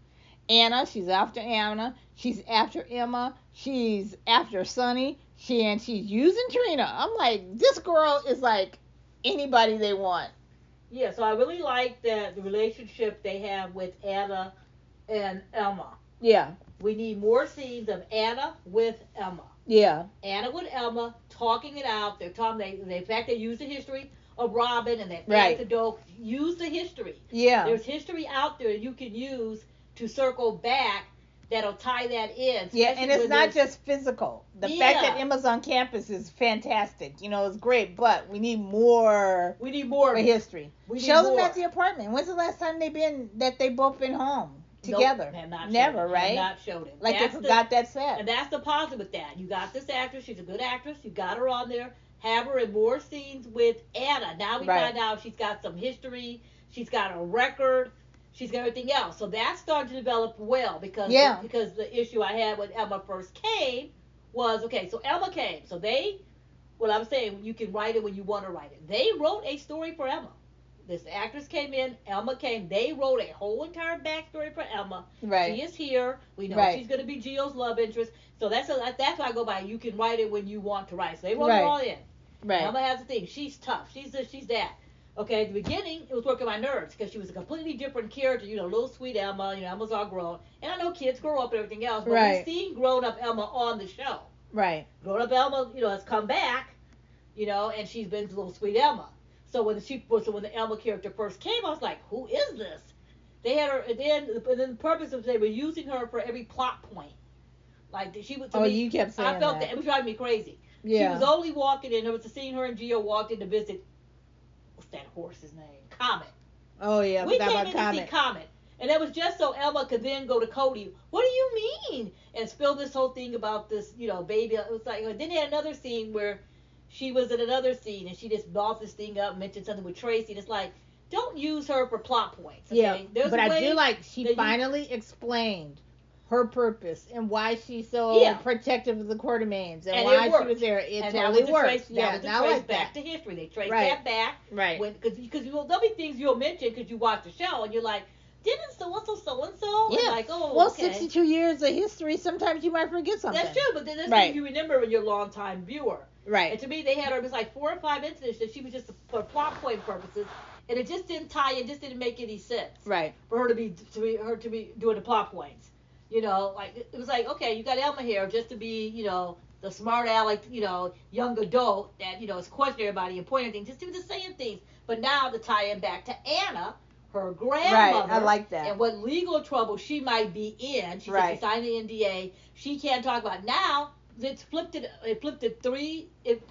Speaker 2: Anna. She's after Anna. She's after Emma. She's after Sonny. She's using Trina. I'm like, this girl is like anybody they want.
Speaker 1: Yeah, so I really like the relationship they have with Anna and Emma.
Speaker 2: Yeah.
Speaker 1: We need more scenes of Anna with Emma.
Speaker 2: Yeah.
Speaker 1: Anna with Emma talking it out. They're talking. In fact, they use the history of Robin and that antidote. Use the history.
Speaker 2: Yeah.
Speaker 1: There's history out there you can use to circle back. That'll tie that in.
Speaker 2: Yeah, and it's not just physical. The fact that Emma's on campus is fantastic. It's great, but we need more.
Speaker 1: We need more
Speaker 2: for history. Show them at the apartment. When's the last time they've both been home together?
Speaker 1: Nope, have not
Speaker 2: Never,
Speaker 1: showed
Speaker 2: right?
Speaker 1: Have not showed it.
Speaker 2: Like they forgot that set.
Speaker 1: And that's the positive with that. You got this actress. She's a good actress. You got her on there. Have her in more scenes with Anna. Now we find out she's got some history. She's got a record. She's got everything else. So that started to develop well because the issue I had when Emma first came was, so Emma came. So I'm saying you can write it when you want to write it. They wrote a story for Emma. This actress came in, Elma came. They wrote a whole entire backstory for Elma.
Speaker 2: Right.
Speaker 1: She is here. We know she's going to be Gio's love interest. So that's why I go by. You can write it when you want to write. So they wrote it all in.
Speaker 2: Right.
Speaker 1: Elma has a thing. She's tough. She's this. She's that. Okay. At the beginning, it was working my nerves because she was a completely different character. Little sweet Elma. Elma's all grown. And I know kids grow up and everything else. But we've seen grown up Elma on the show.
Speaker 2: Right.
Speaker 1: Grown up Elma, has come back. And she's been little sweet Elma. So when the Elma character first came, I was like, who is this? They had her, and then the purpose of they were using her for every plot point. Like she was.
Speaker 2: You kept saying that.
Speaker 1: I felt that it was driving me crazy.
Speaker 2: Yeah.
Speaker 1: She was only walking in. There was a scene her and Gio walked in to visit. What's that horse's name? Comet.
Speaker 2: Oh yeah,
Speaker 1: we came
Speaker 2: about
Speaker 1: in
Speaker 2: Comet.
Speaker 1: to see Comet, and that was just so Elma could then go to Cody. What do you mean? And spill this whole thing about this, baby. It was like. Then they had another scene where she was in another scene and she just bought this thing up, mentioned something with Tracy. And it's like, don't use her for plot points. Okay?
Speaker 2: Yeah, but I do like she finally explained her purpose and why she's so protective of the Quartermaines and why she was there. It totally works.
Speaker 1: That was back to history. They traced that back.
Speaker 2: Right.
Speaker 1: Because there'll be things you'll mention because you watch the show and you're like, didn't so-and-so?
Speaker 2: Yeah.
Speaker 1: Like, oh,
Speaker 2: well,
Speaker 1: okay.
Speaker 2: 62 years of history, sometimes you might forget something.
Speaker 1: That's true, but then that's things you remember when you're a long-time viewer.
Speaker 2: Right.
Speaker 1: And to me, they had her, it was like 4 or 5 incidents that she was just for plot point purposes, and it just didn't tie in, just didn't make any sense.
Speaker 2: Right.
Speaker 1: For her to be doing the plot points. Like, it was like, okay, you got Elma here just to be, the smart aleck, young adult that, is questioning everybody and pointing things, just the saying things. But now to tie in back to Anna, her grandmother.
Speaker 2: Right, I like that.
Speaker 1: And what legal trouble she might be in. She said she signed the NDA. She can't talk about it. Now, it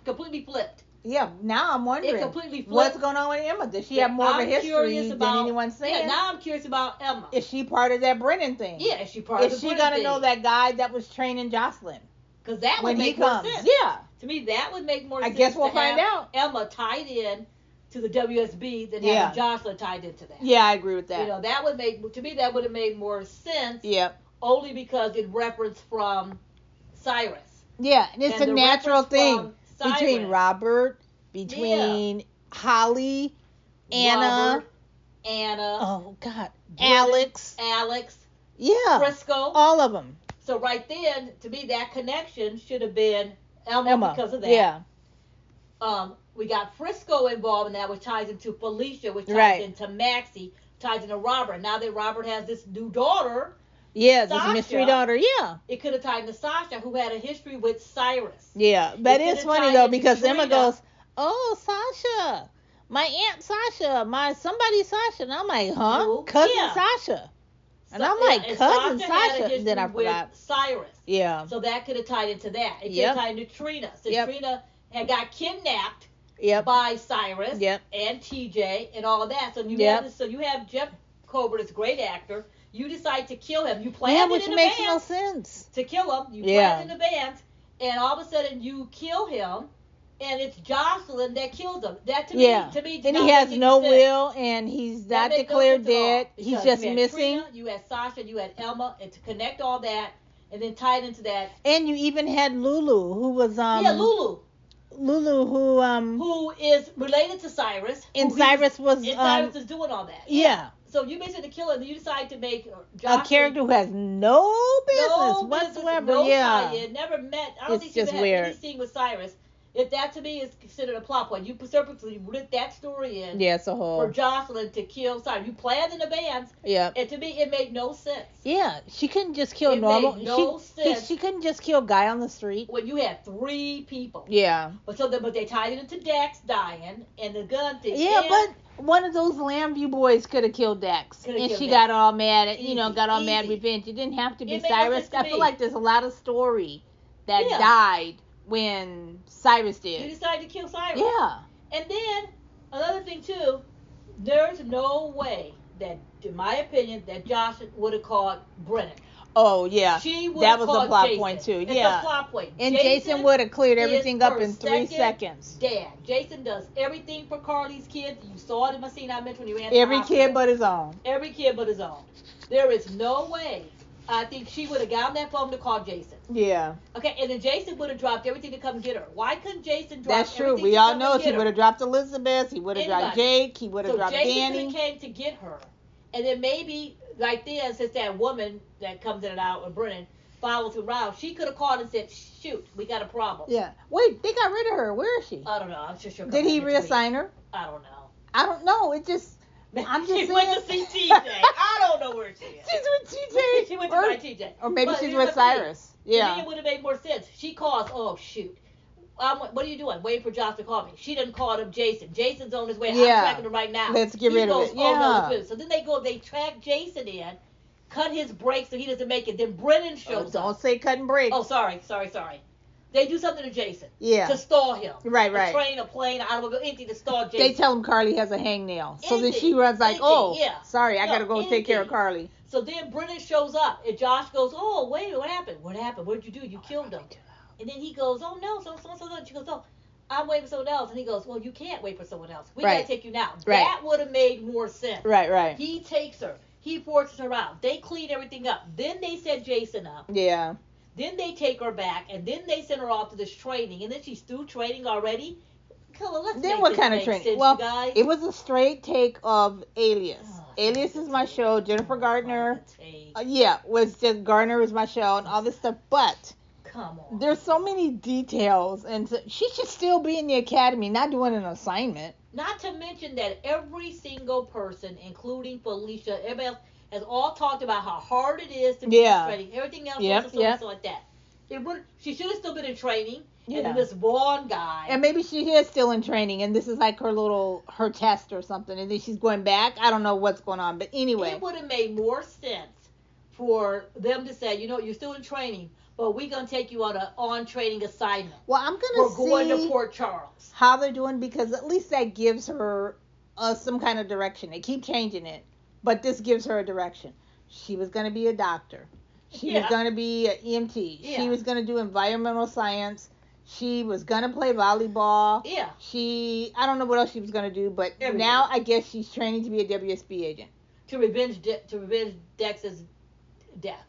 Speaker 1: completely flipped.
Speaker 2: Yeah, now I'm wondering.
Speaker 1: It completely flipped.
Speaker 2: What's going on with Emma? Does she have more of a history than anyone's saying?
Speaker 1: Yeah, now I'm curious about Emma.
Speaker 2: Is she part of that Brennan thing?
Speaker 1: Yeah, is she part of the Brennan thing?
Speaker 2: Is she going to know that guy that was training Jocelyn?
Speaker 1: Because that would make more sense.
Speaker 2: Yeah.
Speaker 1: To me, that would make more sense.
Speaker 2: I guess we'll find out.
Speaker 1: Emma tied in to the WSB than having Jocelyn tied into that.
Speaker 2: Yeah, I agree with that.
Speaker 1: That would that would have made more sense.
Speaker 2: Yep.
Speaker 1: Only because it referenced from Cyrus.
Speaker 2: Yeah, and it's a natural thing between Robert, between Holly, Anna. Oh God, Alex. Yeah.
Speaker 1: Frisco.
Speaker 2: All of them.
Speaker 1: So right then, to me, that connection should have been Elma because of that.
Speaker 2: Yeah.
Speaker 1: We got Frisco involved in that, which ties into Felicia, which ties into Maxie, ties into Robert. Now that Robert has this new daughter.
Speaker 2: Yeah,
Speaker 1: Sasha,
Speaker 2: this mystery daughter, yeah.
Speaker 1: It could have tied into Sasha, who had a history with Cyrus.
Speaker 2: Yeah, that is funny, though, because Trina. Emma goes, oh, Sasha, my Aunt Sasha, somebody Sasha. And I'm like, huh?
Speaker 1: No,
Speaker 2: Cousin Sasha. And I'm like, cousin Sasha. And then I forgot.
Speaker 1: With Cyrus.
Speaker 2: Yeah.
Speaker 1: So that could have tied into that. It could have tied into Trina. So Trina had got kidnapped by Cyrus and TJ and all of that. So you have Jeff Colbert, this great actor. You decide to kill him. You planned it in advance.
Speaker 2: Which makes no sense.
Speaker 1: To kill him. You planned in advance. And all of a sudden you kill him. And it's Jocelyn that kills him. That to me,
Speaker 2: and he has no will, and he's not declared dead. He's just missing.
Speaker 1: Trina, you had Sasha, you had Elma, and to connect all that, and then tie it into that.
Speaker 2: And you even had Lulu, who was
Speaker 1: Lulu,
Speaker 2: who
Speaker 1: is related to Cyrus.
Speaker 2: And Cyrus
Speaker 1: is doing all that.
Speaker 2: Yeah.
Speaker 1: So you basically kill him, and you decide to make Jocelyn
Speaker 2: a character who has no business whatsoever.
Speaker 1: No tie-in, never met. I don't think
Speaker 2: just
Speaker 1: you
Speaker 2: weird.
Speaker 1: Had anything with Cyrus. If that to me is considered a plot point, you purposely ripped that story in.
Speaker 2: Yeah, it's a whole.
Speaker 1: For Jocelyn to kill Cyrus, you planned in advance.
Speaker 2: Yeah.
Speaker 1: And to me, it made no sense.
Speaker 2: Yeah, she couldn't just kill normal.
Speaker 1: Made no sense.
Speaker 2: She couldn't just kill a guy on the street.
Speaker 1: When you had 3 people.
Speaker 2: Yeah.
Speaker 1: But they tied it into Dax dying and the gun thing.
Speaker 2: Yeah, but one of those Lambview boys could have killed Dax, and she got all mad. Mad revenge. It didn't have to be Cyrus. I feel like there's a lot of story that died when Cyrus did.
Speaker 1: You decided to kill Cyrus.
Speaker 2: Yeah.
Speaker 1: And then another thing too, there's no way that, in my opinion, that Josh would have called Brennan.
Speaker 2: Oh yeah, that was a plot
Speaker 1: Jason.
Speaker 2: Point too.
Speaker 1: It's
Speaker 2: a
Speaker 1: plot point.
Speaker 2: And Jason would have cleared everything up in 3 seconds.
Speaker 1: Dad, Jason does everything for Carly's kids. You saw it in my scene I mentioned when you ran.
Speaker 2: Every kid but his own.
Speaker 1: Every kid but his own. There is no way I think she would have gotten that phone to call Jason.
Speaker 2: Yeah.
Speaker 1: Okay, and then Jason would have dropped everything to come get her. Why couldn't Jason drop
Speaker 2: That's true.
Speaker 1: everything
Speaker 2: We
Speaker 1: to
Speaker 2: all
Speaker 1: come
Speaker 2: know
Speaker 1: and
Speaker 2: he
Speaker 1: get
Speaker 2: would
Speaker 1: her?
Speaker 2: have dropped Elizabeth. He would have dropped Jake. He would have dropped
Speaker 1: Jason
Speaker 2: Danny.
Speaker 1: Jason came to get her. And then maybe right then, since that woman that comes in and out with Brennan follows him around, she could have called and said, shoot, we got a problem.
Speaker 2: Yeah. Wait, they got rid of her. Where is she?
Speaker 1: I don't know. I'm sure she'll come
Speaker 2: Did he
Speaker 1: back next
Speaker 2: reassign
Speaker 1: week.
Speaker 2: her?
Speaker 1: I don't know.
Speaker 2: I don't know. It just... I'm just
Speaker 1: she
Speaker 2: saying.
Speaker 1: went to see TJ. I don't know where she is.
Speaker 2: She's with TJ.
Speaker 1: She went to buy TJ.
Speaker 2: Or maybe
Speaker 1: But
Speaker 2: she's
Speaker 1: here's
Speaker 2: with
Speaker 1: the thing.
Speaker 2: Cyrus.
Speaker 1: To
Speaker 2: Yeah.
Speaker 1: me, it would have made more sense. She calls, oh, shoot. What are you doing? Waiting for Josh to call me. She didn't call him Jason. Jason's on his way.
Speaker 2: Yeah.
Speaker 1: I'm tracking him right now.
Speaker 2: Let's get rid of it.
Speaker 1: Oh, no,
Speaker 2: Yeah.
Speaker 1: it's so then they track Jason in, cut his brakes so he doesn't make it. Then Brennan shows
Speaker 2: Don't
Speaker 1: up.
Speaker 2: say cutting brakes.
Speaker 1: Oh, sorry. They do something to Jason.
Speaker 2: Yeah.
Speaker 1: To stall him.
Speaker 2: Right.
Speaker 1: A train, a plane, an automobile, anything to stall Jason.
Speaker 2: They tell him Carly has a hangnail. So then
Speaker 1: Anything.
Speaker 2: she runs like,
Speaker 1: Anything, yeah.
Speaker 2: sorry, I got to go
Speaker 1: anything.
Speaker 2: take care of Carly.
Speaker 1: So then Brennan shows up, and Josh goes, oh, wait, what happened? What happened? What did you do? You killed him. And then he goes, oh, no, so. She goes, oh, I'm waiting for someone else. And he goes, well, you can't wait for someone else. We got to take you now.
Speaker 2: Right.
Speaker 1: That would have made more sense.
Speaker 2: Right.
Speaker 1: He takes her. He forces her out. They clean everything up. Then they set Jason up.
Speaker 2: Yeah.
Speaker 1: Then they take her back, and then they send her off to this training. And then she's through training already. Come on, let's
Speaker 2: Then
Speaker 1: make
Speaker 2: what
Speaker 1: this
Speaker 2: kind of
Speaker 1: make
Speaker 2: training?
Speaker 1: sense,
Speaker 2: Well,
Speaker 1: you guys.
Speaker 2: it was a straight take of Alias.
Speaker 1: Oh,
Speaker 2: Alias is my show. Jennifer Gardner.
Speaker 1: Take.
Speaker 2: Was just Gardner is my show and all this stuff. But
Speaker 1: Come on.
Speaker 2: there's so many details, and she should still be in the academy, not doing an assignment.
Speaker 1: Not to mention that every single person, including Felicia, everybody else, has all talked about how hard it is to be in training. Everything else, so like that. She should have still been in training.
Speaker 2: Yeah.
Speaker 1: And this Vaughn guy.
Speaker 2: And maybe she is still in training, and this is like her test or something, and then she's going back. I don't know what's going on, but anyway.
Speaker 1: It would have made more sense for them to say, you're still in training, but we're going to take you on an on-training assignment.
Speaker 2: Well, I'm going to see
Speaker 1: going to Port Charles.
Speaker 2: How they're doing, because at least that gives her some kind of direction. They keep changing it, but this gives her a direction. She was going to be a doctor. She was going to be an EMT.
Speaker 1: Yeah.
Speaker 2: She was going to do environmental science. She was going to play volleyball.
Speaker 1: Yeah.
Speaker 2: I don't know what else she was going to do, but now I guess she's training to be a WSB agent.
Speaker 1: To revenge Dex's death.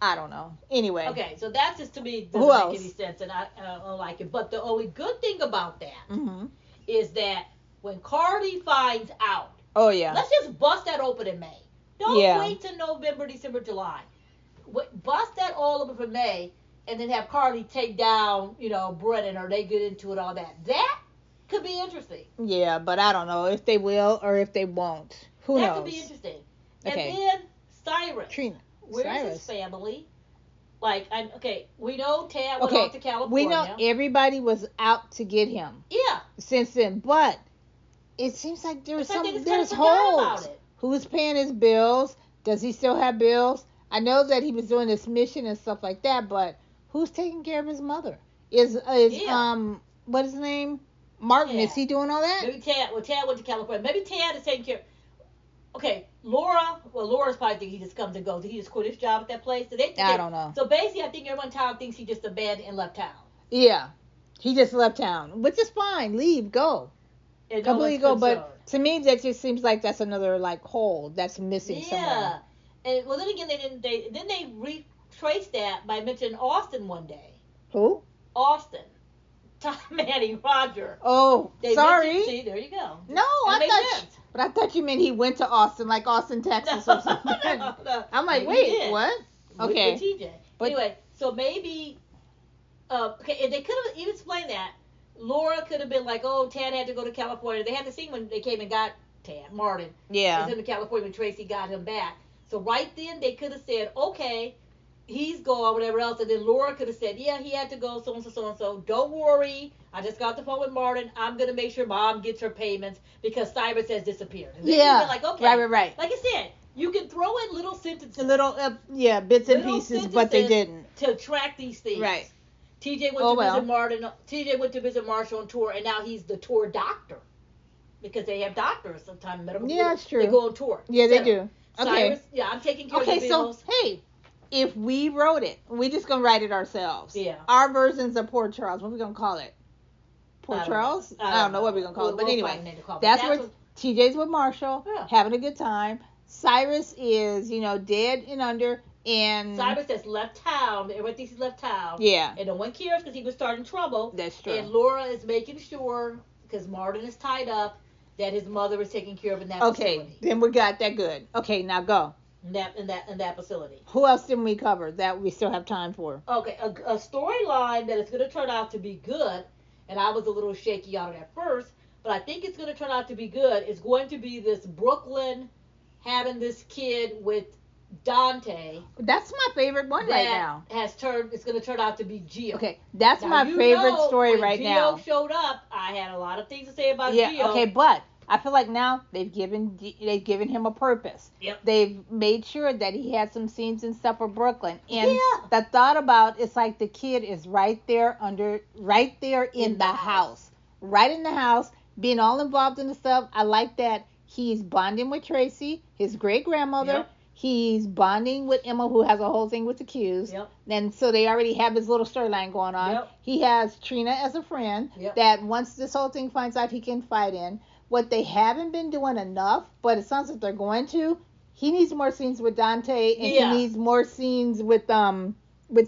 Speaker 2: I don't know. Anyway.
Speaker 1: Okay, so that's just, to me,
Speaker 2: Who
Speaker 1: doesn't
Speaker 2: else?
Speaker 1: make any sense, and I don't like it. But the only good thing about that is that when Carly finds out, let's just bust that open in May. Don't wait till November, December, July. Bust that all open for May, and then have Carly take down, Brennan, or they get into it, all that. That could be interesting.
Speaker 2: Yeah, but I don't know if they will or if they won't. Who knows?
Speaker 1: That could be interesting.
Speaker 2: Okay.
Speaker 1: And then Cyrus.
Speaker 2: Trina.
Speaker 1: Where's
Speaker 2: Cyrus.
Speaker 1: his family? We know Tad went off to California.
Speaker 2: We know everybody was out to get him.
Speaker 1: Yeah.
Speaker 2: Since then, but it seems like there's
Speaker 1: there's
Speaker 2: holes. Who's paying his bills? Does he still have bills? I know that he was doing this mission and stuff like that, but who's taking care of his mother? Is what is his name? Martin.
Speaker 1: Yeah.
Speaker 2: Is he doing all that?
Speaker 1: Maybe Tad. Well, Tad went to California. Maybe Tad is taking care. Okay, Laura. Well, Laura's probably thinking he just comes and goes. Did he just quit his job at that place?
Speaker 2: I don't know.
Speaker 1: So basically, I think everyone in town thinks he just abandoned and left town.
Speaker 2: Yeah, he just left town, which is fine. Leave, go. Completely go. But to me, that just seems like that's another hole that's missing somewhere.
Speaker 1: Yeah. And then again, they retraced that by mentioning Austin one day.
Speaker 2: Who?
Speaker 1: Austin. Tom, Manny, Roger.
Speaker 2: Oh, sorry.
Speaker 1: See, there you go.
Speaker 2: No, I thought you meant he went to Austin, like Austin, Texas, or something.
Speaker 1: No.
Speaker 2: I'm like, wait, what? Okay.
Speaker 1: With TJ. But anyway, so maybe, and they could have even explained that. Laura could have been like, oh, Tad had to go to California. They had the scene when they came and got Tad, Martin.
Speaker 2: Yeah.
Speaker 1: He was in California when Tracy got him back. So right then they could have said, okay, he's gone, whatever else. And then Laura could have said, yeah, he had to go, so-and-so, so-and-so. Don't worry. I just got the phone with Martin. I'm going to make sure Mom gets her payments because Cyrus has disappeared. And
Speaker 2: yeah.
Speaker 1: Like, okay.
Speaker 2: Right.
Speaker 1: Like I said, you can throw in little sentences.
Speaker 2: Bits and pieces, but they didn't.
Speaker 1: To track these things.
Speaker 2: Right.
Speaker 1: TJ went to visit Martin. TJ went to visit Marshall on tour, and now he's the tour doctor. Because they have doctors sometimes.
Speaker 2: Yeah, that's true.
Speaker 1: They go on tour.
Speaker 2: Yeah, they do. Okay.
Speaker 1: Cyrus, I'm taking care of the bills.
Speaker 2: So, hey, if we wrote it, we're just going to write it ourselves.
Speaker 1: Yeah.
Speaker 2: Our versions of Port Charles, what are we going to call it? Port Charles? I don't know what we're going to call it. But anyway, that's where TJ's with Marshall, having a good time. Cyrus is, dead and under, and
Speaker 1: Cyrus has left town. Everyone thinks he's left town.
Speaker 2: Yeah.
Speaker 1: And no one cares because he was starting trouble.
Speaker 2: That's true.
Speaker 1: And Laura is making sure, because Martin is tied up, that his mother is taken care of in that facility.
Speaker 2: Okay, then we got that good. Okay, now go.
Speaker 1: In that facility.
Speaker 2: Who else didn't we cover that we still have time for?
Speaker 1: Okay, a storyline that is going to turn out to be good, and I was a little shaky on it at first, but I think it's going to turn out to be good. It's going to be this Brooklyn having this kid with Dante.
Speaker 2: That's my favorite one right now.
Speaker 1: It's going to turn out to be Gio.
Speaker 2: Okay, that's my favorite story right now.
Speaker 1: When Gio showed up, I had a lot of things to say about
Speaker 2: Gio.
Speaker 1: Yeah,
Speaker 2: okay, but I feel like now they've given him a purpose.
Speaker 1: Yep.
Speaker 2: They've made sure that he had some scenes and stuff for Brooklyn. And the thought about it's like the kid is right there in the house. Right in the house, being all involved in the stuff. I like that he's bonding with Tracy, his great grandmother.
Speaker 1: Yep.
Speaker 2: He's bonding with Emma, who has a whole thing with the Q's.
Speaker 1: Yep.
Speaker 2: And so they already have this little storyline going on.
Speaker 1: Yep.
Speaker 2: He has Trina as a friend that once this whole thing finds out, he can fight in. What they haven't been doing enough, but it sounds like they're going to. He needs more scenes with Dante, and he needs more scenes with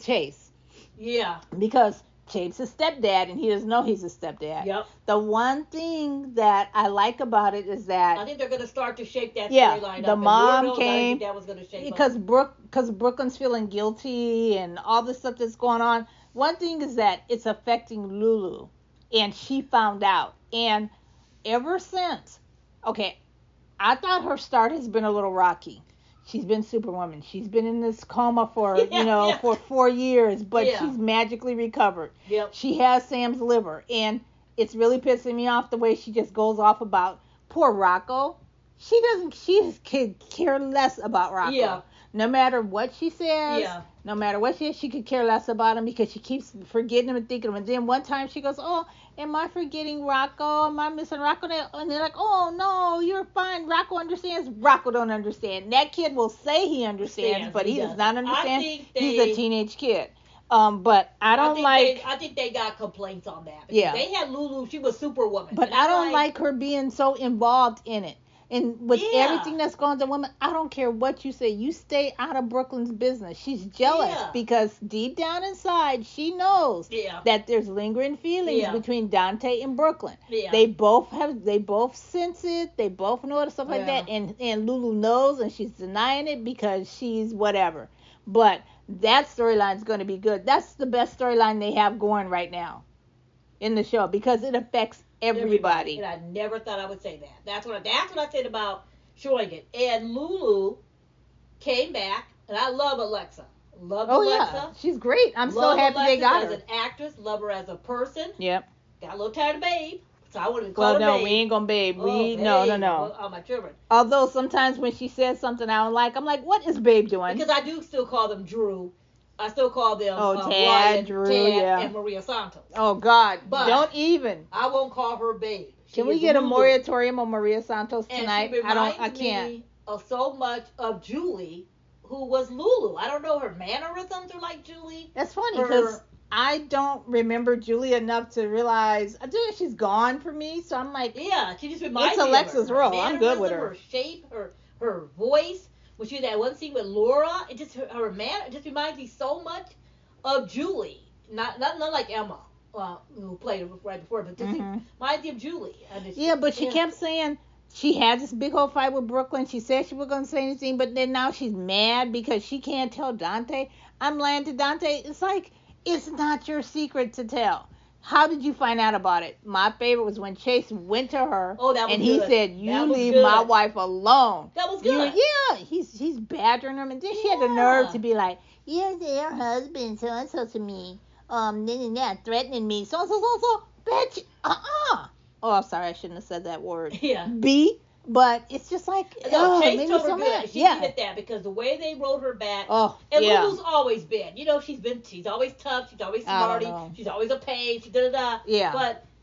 Speaker 2: Chase.
Speaker 1: Yeah.
Speaker 2: Because Chase is stepdad, and he doesn't know he's a stepdad.
Speaker 1: Yep.
Speaker 2: The one thing that I like about it is that
Speaker 1: I think they're going to start to shape that storyline up.
Speaker 2: The mom
Speaker 1: I
Speaker 2: came
Speaker 1: think that was going to shape
Speaker 2: because
Speaker 1: up.
Speaker 2: Brooklyn's feeling guilty and all the stuff that's going on. One thing is that it's affecting Lulu, and she found out. And ever since, I thought her start has been a little rocky. She's been Superwoman. She's been in this coma for, for 4 years, but she's magically recovered.
Speaker 1: Yep.
Speaker 2: She has Sam's liver, and it's really pissing me off the way she just goes off about poor Rocco. She could care less about Rocco.
Speaker 1: Yeah.
Speaker 2: No matter what she says, no matter what she could care less about him because she keeps forgetting him and thinking of him. And then one time she goes, oh, am I forgetting Rocco? Am I missing Rocco? And they're like, oh, no, you're fine. Rocco understands. Rocco don't understand. That kid will say he understands, but he does not understand. He's a teenage kid. But I
Speaker 1: think they got complaints on that.
Speaker 2: Yeah.
Speaker 1: They had Lulu. She was Superwoman.
Speaker 2: But I don't like her being so involved in it. And with everything that's going on, women, I don't care what you say. You stay out of Brooklyn's business. She's jealous because deep down inside, she knows that there's lingering feelings between Dante and Brooklyn.
Speaker 1: Yeah.
Speaker 2: They both sense it. They both know it, stuff like that. And Lulu knows, and she's denying it because she's whatever. But that storyline is going to be good. That's the best storyline they have going right now in the show because it affects everybody.
Speaker 1: And I never thought I would say that. That's what I said about showing it. And Lulu came back, and I love Alexa. Alexa.
Speaker 2: Yeah, she's great. I'm so happy they got her
Speaker 1: as an actress. Love her as a person.
Speaker 2: Yep.
Speaker 1: Got a little tired of Babe, so I wouldn't call her Babe.
Speaker 2: Well, no, we ain't gonna Babe. No.
Speaker 1: Oh, my children.
Speaker 2: Although sometimes when she says something I don't like, I'm like, what is Babe doing?
Speaker 1: Because I do still call them Drew. I still call them
Speaker 2: Tad,
Speaker 1: Ryan,
Speaker 2: Drew,
Speaker 1: Tad, and Maria Santos.
Speaker 2: Oh, God.
Speaker 1: But
Speaker 2: don't even.
Speaker 1: I won't call her Babe.
Speaker 2: Can we get a moratorium on Maria Santos tonight?
Speaker 1: And she I can't. Me of so much of Julie, who was Lulu. I don't know, her mannerisms are like Julie.
Speaker 2: That's funny because I don't remember Julie enough to realize. I think she's gone for me, so I'm like,
Speaker 1: she just reminds me
Speaker 2: it's Alexa's
Speaker 1: of her.
Speaker 2: role. I'm good with her.
Speaker 1: Her shape, her voice. When she did that one scene with Laura, it just her manner just reminds me so much of Julie. Not like Emma. Who played it right before, but just reminds me of Julie.
Speaker 2: But she kept saying she had this big old fight with Brooklyn. She said she wasn't going to say anything, but then now she's mad because she can't tell Dante. I'm lying to Dante. It's like, it's not your secret to tell. How did you find out about it? My favorite was when Chase went to her and he said, you leave my wife alone.
Speaker 1: That was good.
Speaker 2: He's badgering him. And then she had the nerve to be like, yes, your husband so-and-so to me. Threatening me. So. Bitch. Oh, I'm sorry. I shouldn't have said that word.
Speaker 1: Yeah.
Speaker 2: But it's just like,
Speaker 1: Chase told her good. She needed that because the way they wrote her back. Lulu's always been. She's always tough. She's always smarty. She's always a pain. She da-da-da.
Speaker 2: Yeah.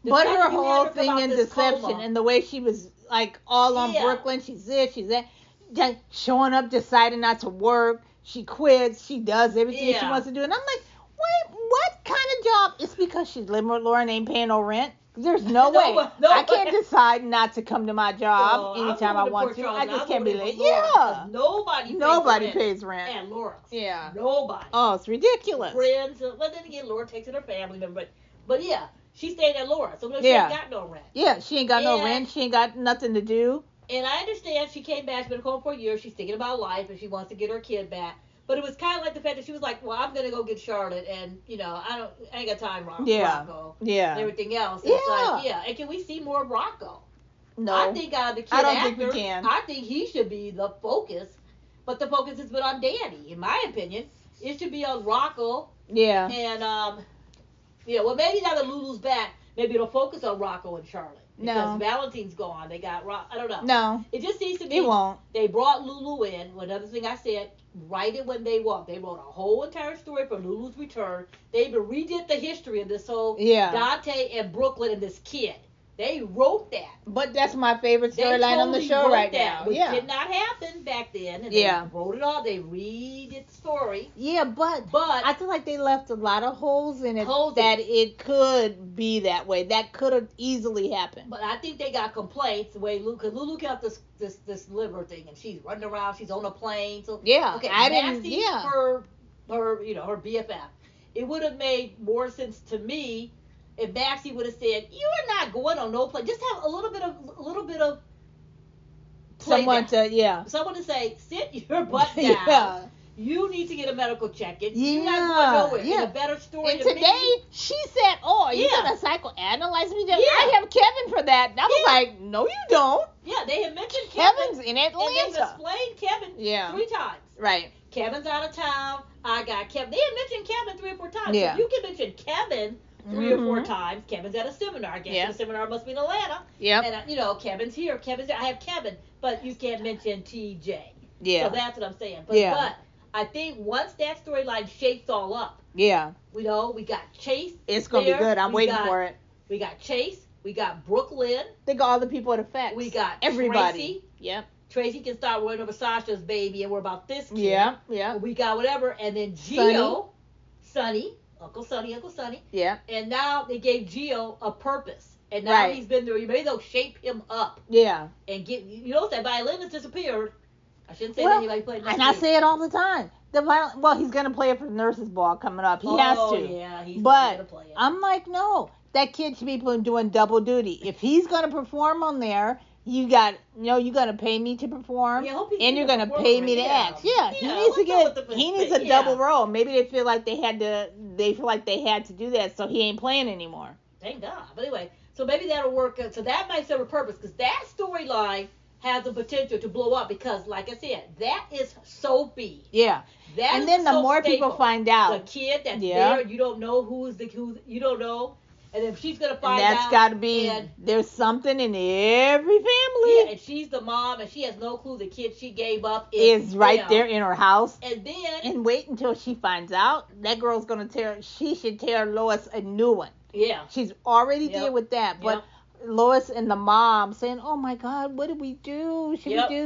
Speaker 1: But
Speaker 2: her whole thing in deception and the way she was like all on Brooklyn. She's this, she's that. Just showing up, deciding not to work. She quits. She does everything she wants to do. And I'm like, wait, what kind of job? It's because she's living with Laura and ain't paying no rent. There's no way.
Speaker 1: No
Speaker 2: I can't decide not to come to my job anytime I want to. I just can't be late. Yeah.
Speaker 1: Nobody
Speaker 2: pays rent.
Speaker 1: And Laura.
Speaker 2: Yeah.
Speaker 1: Nobody.
Speaker 2: Oh, it's ridiculous.
Speaker 1: Friends. Well, then again, Laura takes in her family member. But yeah, she stayed at Laura. So she ain't got no rent.
Speaker 2: Yeah, she ain't got no rent. She ain't got nothing to do.
Speaker 1: And I understand she came back. She's been home for a year. She's thinking about life and she wants to get her kid back. But it was kind of like the fact that she was like, well, I'm going to go get Charlotte and, I ain't got time for Rocco.
Speaker 2: Yeah.
Speaker 1: And everything else. It's like, and can we see more of Rocco?
Speaker 2: No.
Speaker 1: I think the kid
Speaker 2: I don't
Speaker 1: actor,
Speaker 2: think we can.
Speaker 1: I think he should be the focus. But the focus has been on Danny, in my opinion. It should be on Rocco.
Speaker 2: Yeah.
Speaker 1: And, well, maybe now that Lulu's back, maybe it'll focus on Rocco and Charlotte. Because Valentine's gone. They got, I don't know.
Speaker 2: No.
Speaker 1: It just seems to be.
Speaker 2: It won't.
Speaker 1: They brought Lulu in. Another thing I said, write it when they walk. They wrote a whole entire story for Lulu's return. They even redid the history of this whole Dante and Brooklyn and this kid. They wrote that.
Speaker 2: But that's my favorite storyline on the show right now.
Speaker 1: Which did not happen back then. And they wrote it all. They redid the story.
Speaker 2: Yeah, but I feel like they left a lot of holes in it it could be that way. That could have easily happened.
Speaker 1: But I think they got complaints the way Lulu got this liver thing and she's running around. She's on a plane. So okay, her BFF. It would have made more sense to me if Maxie would have said, "You are not going on no plane." Just have a little bit of
Speaker 2: someone
Speaker 1: to say, "Sit your butt down." You need to get a medical check. You're not going nowhere. Yeah. It's a better story.
Speaker 2: And today she said, "Oh, are you gonna psychoanalyze me? I have Kevin for that." And I was like, "No, you don't."
Speaker 1: Yeah, they had mentioned Kevin's
Speaker 2: in Atlanta.
Speaker 1: And they've explained Kevin 3 times.
Speaker 2: Right.
Speaker 1: Kevin's out of town. I got Kevin. They had mentioned Kevin 3 or 4 times.
Speaker 2: Yeah.
Speaker 1: So you can mention Kevin 3 or 4 times. Kevin's at a seminar. I guess the seminar must be in Atlanta.
Speaker 2: Yeah.
Speaker 1: And Kevin's here. Kevin's there. I have Kevin, but you can't mention TJ.
Speaker 2: Yeah.
Speaker 1: So that's what I'm saying. But I think once that storyline shakes all up.
Speaker 2: Yeah.
Speaker 1: We got Chase.
Speaker 2: It's gonna be good. I'm waiting for it.
Speaker 1: We got Chase. We got Brooklyn.
Speaker 2: Think of all the people it affects.
Speaker 1: We got
Speaker 2: everybody.
Speaker 1: Tracy.
Speaker 2: Yep.
Speaker 1: Tracy can start worrying over Sasha's baby and we're about this kid.
Speaker 2: Yeah.
Speaker 1: We got whatever. And then Gio, Sonny, Uncle Sonny.
Speaker 2: Yeah.
Speaker 1: And now they gave Gio a purpose. And now he's been there. Maybe they'll shape him up.
Speaker 2: Yeah.
Speaker 1: And get, that violin has disappeared. I shouldn't say that anybody played next week.
Speaker 2: I say it all the time. He's going to play it for the nurses' ball coming up. He has to.
Speaker 1: Yeah, he's
Speaker 2: going
Speaker 1: to play it.
Speaker 2: I'm like, no. That kid should be doing double duty. If he's going to perform on there, you're going to pay me to perform, and you're going to pay me to act. Yeah, he needs a double role. Maybe they feel like they had to do that, so he ain't playing anymore.
Speaker 1: Thank God. But anyway, so maybe that'll work. So that might serve a purpose, because that storyline has the potential to blow up, because like I said, that is soapy.
Speaker 2: Yeah. And then the more people find out,
Speaker 1: the kid that's there, you don't know who you don't know. And then she's going to find out.
Speaker 2: And that's got to be, there's something in every family.
Speaker 1: Yeah, and she's the mom, and she has no clue the kid she gave up
Speaker 2: is right there in her house.
Speaker 1: And then.
Speaker 2: And wait until she finds out. That girl's going to she should tear Lois a new one.
Speaker 1: Yeah.
Speaker 2: She's already did with that. But Lois and the mom saying, oh my God, what did we do?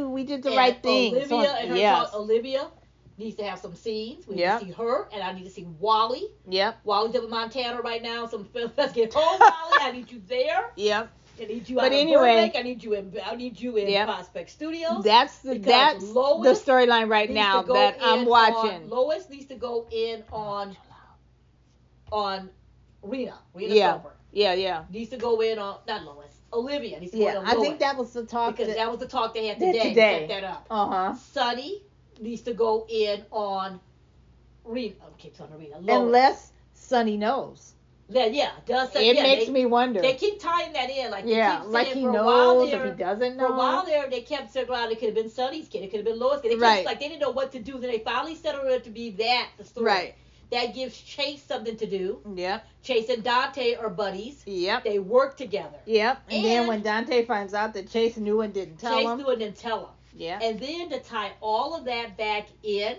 Speaker 2: We did the right thing.
Speaker 1: Olivia needs to have some scenes. We need to see her, and I need to see Wally.
Speaker 2: Yep.
Speaker 1: Wally's up in Montana right now. Let's get home, Wally. I need you there.
Speaker 2: Yep.
Speaker 1: I need you out in Burbank. I need you in Prospect Studios.
Speaker 2: That's the storyline right now that I'm watching.
Speaker 1: Lois needs to go in on Rena Soper.
Speaker 2: Yeah.
Speaker 1: Needs to go in on not Lois. Olivia needs to go in on Lois.
Speaker 2: I think that was the talk.
Speaker 1: Because that was the talk they had today. To set that up. Sonny needs to go in on Rena. Rena. Lois.
Speaker 2: Unless Sonny knows.
Speaker 1: Does Sonny?
Speaker 2: It makes me wonder.
Speaker 1: They keep tying that in, like
Speaker 2: he knows if he doesn't know.
Speaker 1: For a while there, they kept saying, "Well, it could have been Sonny's kid. It could have been Lois' kid." They didn't know what to do. Then they finally settled it to be the story.
Speaker 2: Right.
Speaker 1: That gives Chase something to do.
Speaker 2: Yep.
Speaker 1: Chase and Dante are buddies.
Speaker 2: Yep.
Speaker 1: They work together.
Speaker 2: Yep. And then when Dante finds out that Chase knew and didn't tell him.
Speaker 1: Chase knew and didn't tell him.
Speaker 2: Yeah.
Speaker 1: And then to tie all of that back in,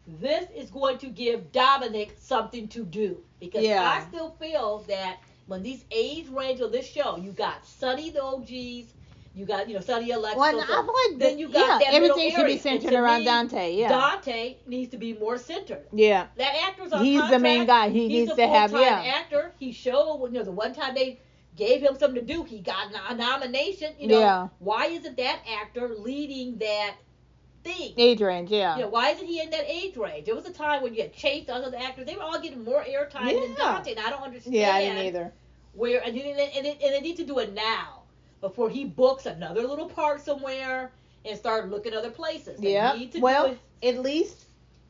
Speaker 1: this is going to give Dominic something to do. Because I still feel that when these age range of this show, you got Sonny the OGs, you got, Sonny Alexa.
Speaker 2: Well, I feel like
Speaker 1: then you got that
Speaker 2: everything should
Speaker 1: area.
Speaker 2: be centered around Dante. Yeah.
Speaker 1: Dante needs to be more centered.
Speaker 2: Yeah.
Speaker 1: That actor's on
Speaker 2: He's
Speaker 1: contract.
Speaker 2: the main guy. He's needs to have
Speaker 1: actor. He showed, the one time they gave him something to do. He got a nomination. You know, why isn't that actor leading that thing?
Speaker 2: Age range, yeah.
Speaker 1: Why isn't he in that age range? There was a time when you had Chase, other actors, they were all getting more airtime than Dante, and I don't understand.
Speaker 2: Yeah, I didn't either.
Speaker 1: Where and they need to do it now before he books another little part somewhere and start looking other places.
Speaker 2: Yeah. Well, at least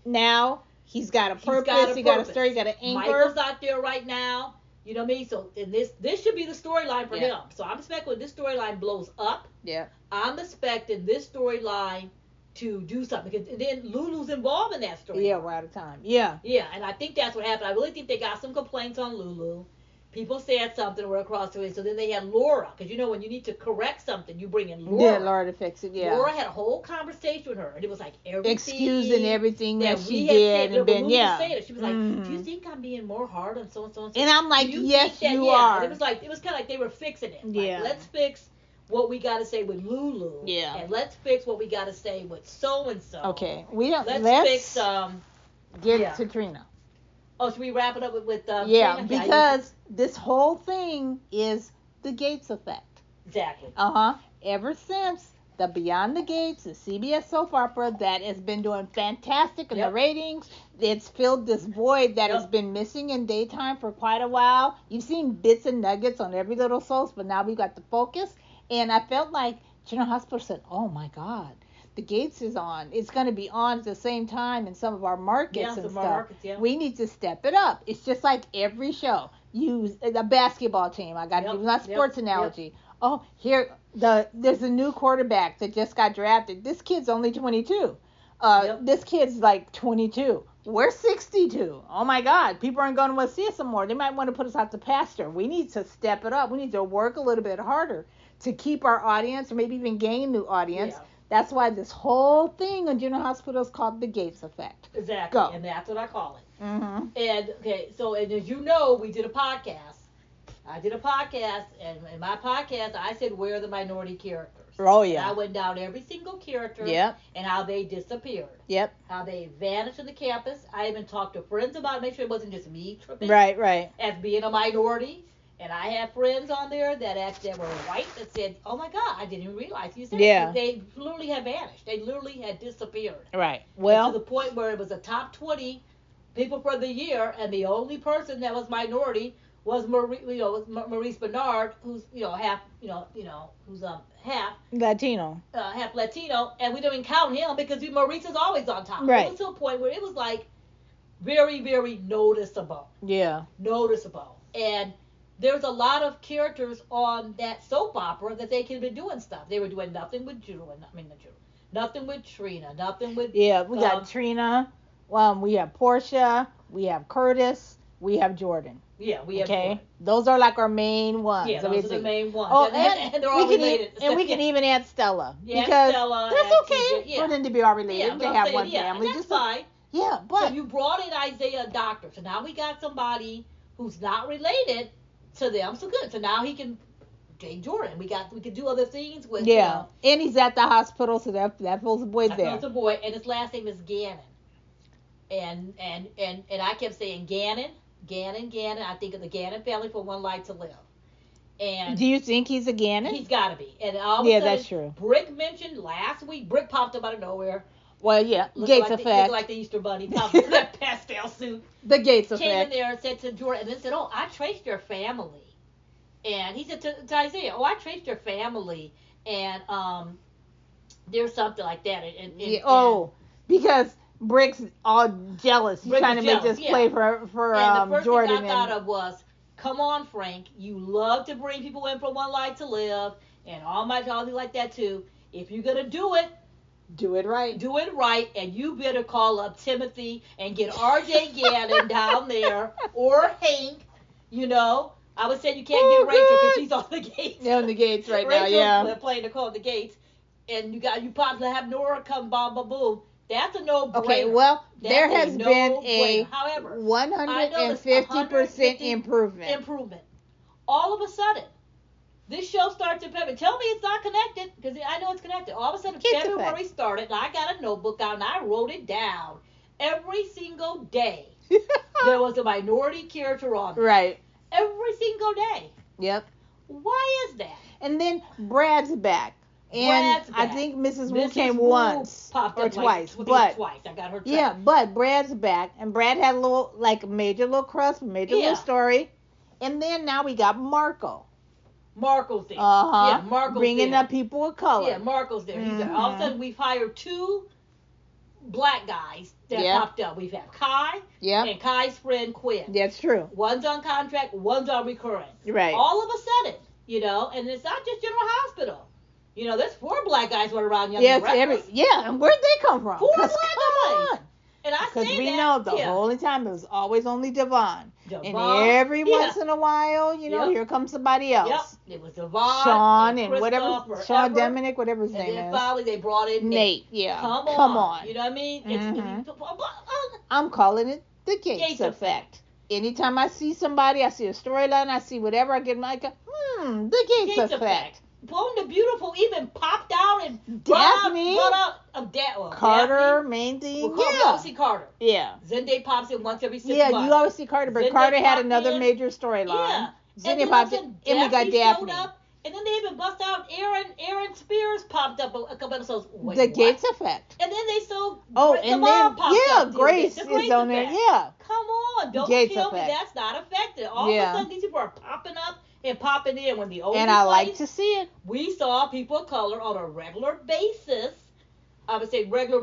Speaker 2: now he's got a purpose. He got a story. He got an anchor.
Speaker 1: Michael's out there right now. You know what I mean? So and this should be the storyline for him. So I'm expecting when this storyline blows up.
Speaker 2: Yeah.
Speaker 1: I'm expecting this storyline to do something, because then Lulu's involved in that story.
Speaker 2: Yeah, we're out of time. Yeah.
Speaker 1: Yeah, and I think that's what happened. I really think they got some complaints on Lulu. People said something, we're across the way, so then they had Laura, because you know when you need to correct something, you bring in Laura.
Speaker 2: Yeah, Laura to fix it. Yeah.
Speaker 1: Laura had a whole conversation with her, and it was like everything.
Speaker 2: Excusing everything that she did, and then
Speaker 1: she was like, "Do you think I'm being more hard on so and so and so?"
Speaker 2: And I'm like, "Yes, you are."
Speaker 1: And it was kind of like they were fixing it. Like,
Speaker 2: yeah.
Speaker 1: Let's fix what we got to say with Lulu.
Speaker 2: Yeah.
Speaker 1: And let's fix what we got to say with so and so.
Speaker 2: Okay.
Speaker 1: Let's fix
Speaker 2: get to Trina.
Speaker 1: Oh, should we wrap it up with
Speaker 2: yeah,
Speaker 1: Trina?
Speaker 2: because this whole thing is the Gates effect.
Speaker 1: Exactly.
Speaker 2: Ever since the Beyond the Gates, the CBS soap opera that has been doing fantastic in the ratings, it's filled this void that has been missing in daytime for quite a while. You've seen bits and nuggets on every little soap, but now we've got the focus. And I felt like General Hospital said, "Oh my God, the Gates is on. It's going to be on at the same time in some of our markets and stuff. We need to step it up." It's just like every show. Use a basketball team. I got to use my sports analogy. Oh, there's a new quarterback that just got drafted. This kid's only 22. This kid's like 22. We're 62. Oh my God, people aren't going to want to see us some more. They might want to put us out to pasture. We need to step it up. We need to work a little bit harder to keep our audience, or maybe even gain new audience. Yeah. That's why this whole thing on General Hospital is called the Gates effect.
Speaker 1: Exactly. Go. And that's what I call it.
Speaker 2: Mm-hmm.
Speaker 1: And and as you know, we did a podcast. I did a podcast, and in my podcast, I said, where are the minority characters?
Speaker 2: Oh, yeah.
Speaker 1: And I went down every single character.
Speaker 2: Yep.
Speaker 1: And how they disappeared.
Speaker 2: Yep.
Speaker 1: How they vanished on the campus. I even talked to friends about it, make sure it wasn't just me tripping.
Speaker 2: Right.
Speaker 1: As being a minority. And I have friends on there that were white that said, "Oh my God, I didn't even realize you said it." They literally had vanished. They literally had disappeared.
Speaker 2: Right. Well,
Speaker 1: and to the point where it was a top 20 people for the year, and the only person that was minority was Maurice Bernard, who's half half
Speaker 2: Latino.
Speaker 1: Half Latino, and we didn't count him because Maurice is always on top.
Speaker 2: Right.
Speaker 1: It was to a point where it was like very, very noticeable.
Speaker 2: Yeah. Noticeable.
Speaker 1: And there's a lot of characters on that soap opera that they could have been doing stuff. They were doing nothing with nothing with Trina, nothing with...
Speaker 2: Yeah, we got Trina, we have Portia, we have Curtis, we have Jordan.
Speaker 1: Yeah, we have Jordan.
Speaker 2: Those are like our main ones.
Speaker 1: Yeah, those are the main ones.
Speaker 2: Oh,
Speaker 1: and they're all related.
Speaker 2: And we can even add Stella.
Speaker 1: Yeah,
Speaker 2: because
Speaker 1: Stella.
Speaker 2: That's okay for them to be all related. They have one family.
Speaker 1: That's fine.
Speaker 2: Yeah, but...
Speaker 1: So you brought in Isaiah Doctor. So now we got somebody who's not related to them. So good. So now he can... Jay Jordan. We could do other things with...
Speaker 2: Yeah. And he's at the hospital, so that fills the void there.
Speaker 1: That fills the void. And his last name is Gannon. And I kept saying Gannon. I think of the Gannon family for One Life to Live. And
Speaker 2: do you think he's a Gannon?
Speaker 1: He's got to be. And all of a sudden,
Speaker 2: that's true.
Speaker 1: Brick mentioned last week. Brick popped up out of nowhere.
Speaker 2: Well, yeah. Gates effect.
Speaker 1: Looked like the Easter Bunny. Popped in that pastel suit.
Speaker 2: The Gates effect.
Speaker 1: Came in there and said to Jordan, and then said, "Oh, I traced your family." And he said to Isaiah, "Oh, I traced your family." And there's something like that.
Speaker 2: Because Brick's all jealous. He's trying to make this play for
Speaker 1: and the first
Speaker 2: Jordan.
Speaker 1: thing I thought of was, come on, Frank. You love to bring people in from One Life to Live, and all my jolly like that too. If you're gonna do it,
Speaker 2: do it right.
Speaker 1: Do it right, and you better call up Timothy and get R.J. Gannon down there, or Hank. I would say you can't get Rachel because she's on the Gates.
Speaker 2: Yeah, on the Gates right
Speaker 1: now.
Speaker 2: Yeah.
Speaker 1: Playing the call the Gates, and you probably have Nora come boom. That's a no-brainer.
Speaker 2: Okay, well, there has been a 150% improvement.
Speaker 1: All of a sudden, this show starts in February. Tell me it's not connected, because I know it's connected. All of a sudden, February started, and I got a notebook out, and I wrote it down. Every single day, there was a minority character on there.
Speaker 2: Right.
Speaker 1: Every single day.
Speaker 2: Yep.
Speaker 1: Why is that?
Speaker 2: And then Brad's back. And I think Mrs. Wu came once or twice. But
Speaker 1: twice. I got her tracked.
Speaker 2: Yeah, but Brad's back. And Brad had a little, like, major little crust, little story. And then now we got Marco.
Speaker 1: Marco's there.
Speaker 2: Uh-huh.
Speaker 1: Yeah, Marco's
Speaker 2: bringing
Speaker 1: there.
Speaker 2: up people of color.
Speaker 1: Yeah, Marco's there. He's there. All of a sudden, we've hired 2 black guys that popped up. We've had Kai and Kai's friend Quinn.
Speaker 2: That's true.
Speaker 1: One's on contract, one's on recurrent.
Speaker 2: Right.
Speaker 1: All of a sudden, and it's not just General Hospital. There's 4 black guys running around young and reckless.
Speaker 2: And where'd they come from?
Speaker 1: 4 black guys. And I say that.
Speaker 2: Because we know the whole time it was always only Devon. And every once in a while, here comes somebody else.
Speaker 1: Yep. It was Devon,
Speaker 2: Sean, and whatever, Sean Dominic, whatever his name is.
Speaker 1: And then finally they brought in Nate.
Speaker 2: Yeah.
Speaker 1: Come on. You know what I mean?
Speaker 2: I'm calling it the Gates effect. Anytime I see somebody, I see a storyline, I see whatever, I get like, the Gates effect.
Speaker 1: Boom the Beautiful even popped out and
Speaker 2: Daphne, Carter,
Speaker 1: Daphne.
Speaker 2: main thing.
Speaker 1: We always see Carter.
Speaker 2: Yeah.
Speaker 1: Zende pops in once every 6 months.
Speaker 2: Yeah, you always see Carter, but Carter had another major storyline.
Speaker 1: Yeah.
Speaker 2: Zende popped in, and we got Daphne.
Speaker 1: Up, and then they even bust out Aaron Spears popped up a couple episodes. Wait,
Speaker 2: the Gates effect.
Speaker 1: And then they still
Speaker 2: and then Grace is on there. Yeah.
Speaker 1: Come on, don't
Speaker 2: Gates
Speaker 1: tell me
Speaker 2: effect.
Speaker 1: that's not affected. All of a sudden these people are popping up and popping in when the only
Speaker 2: and I like to see it.
Speaker 1: We saw people of color on a regular basis. I would say regular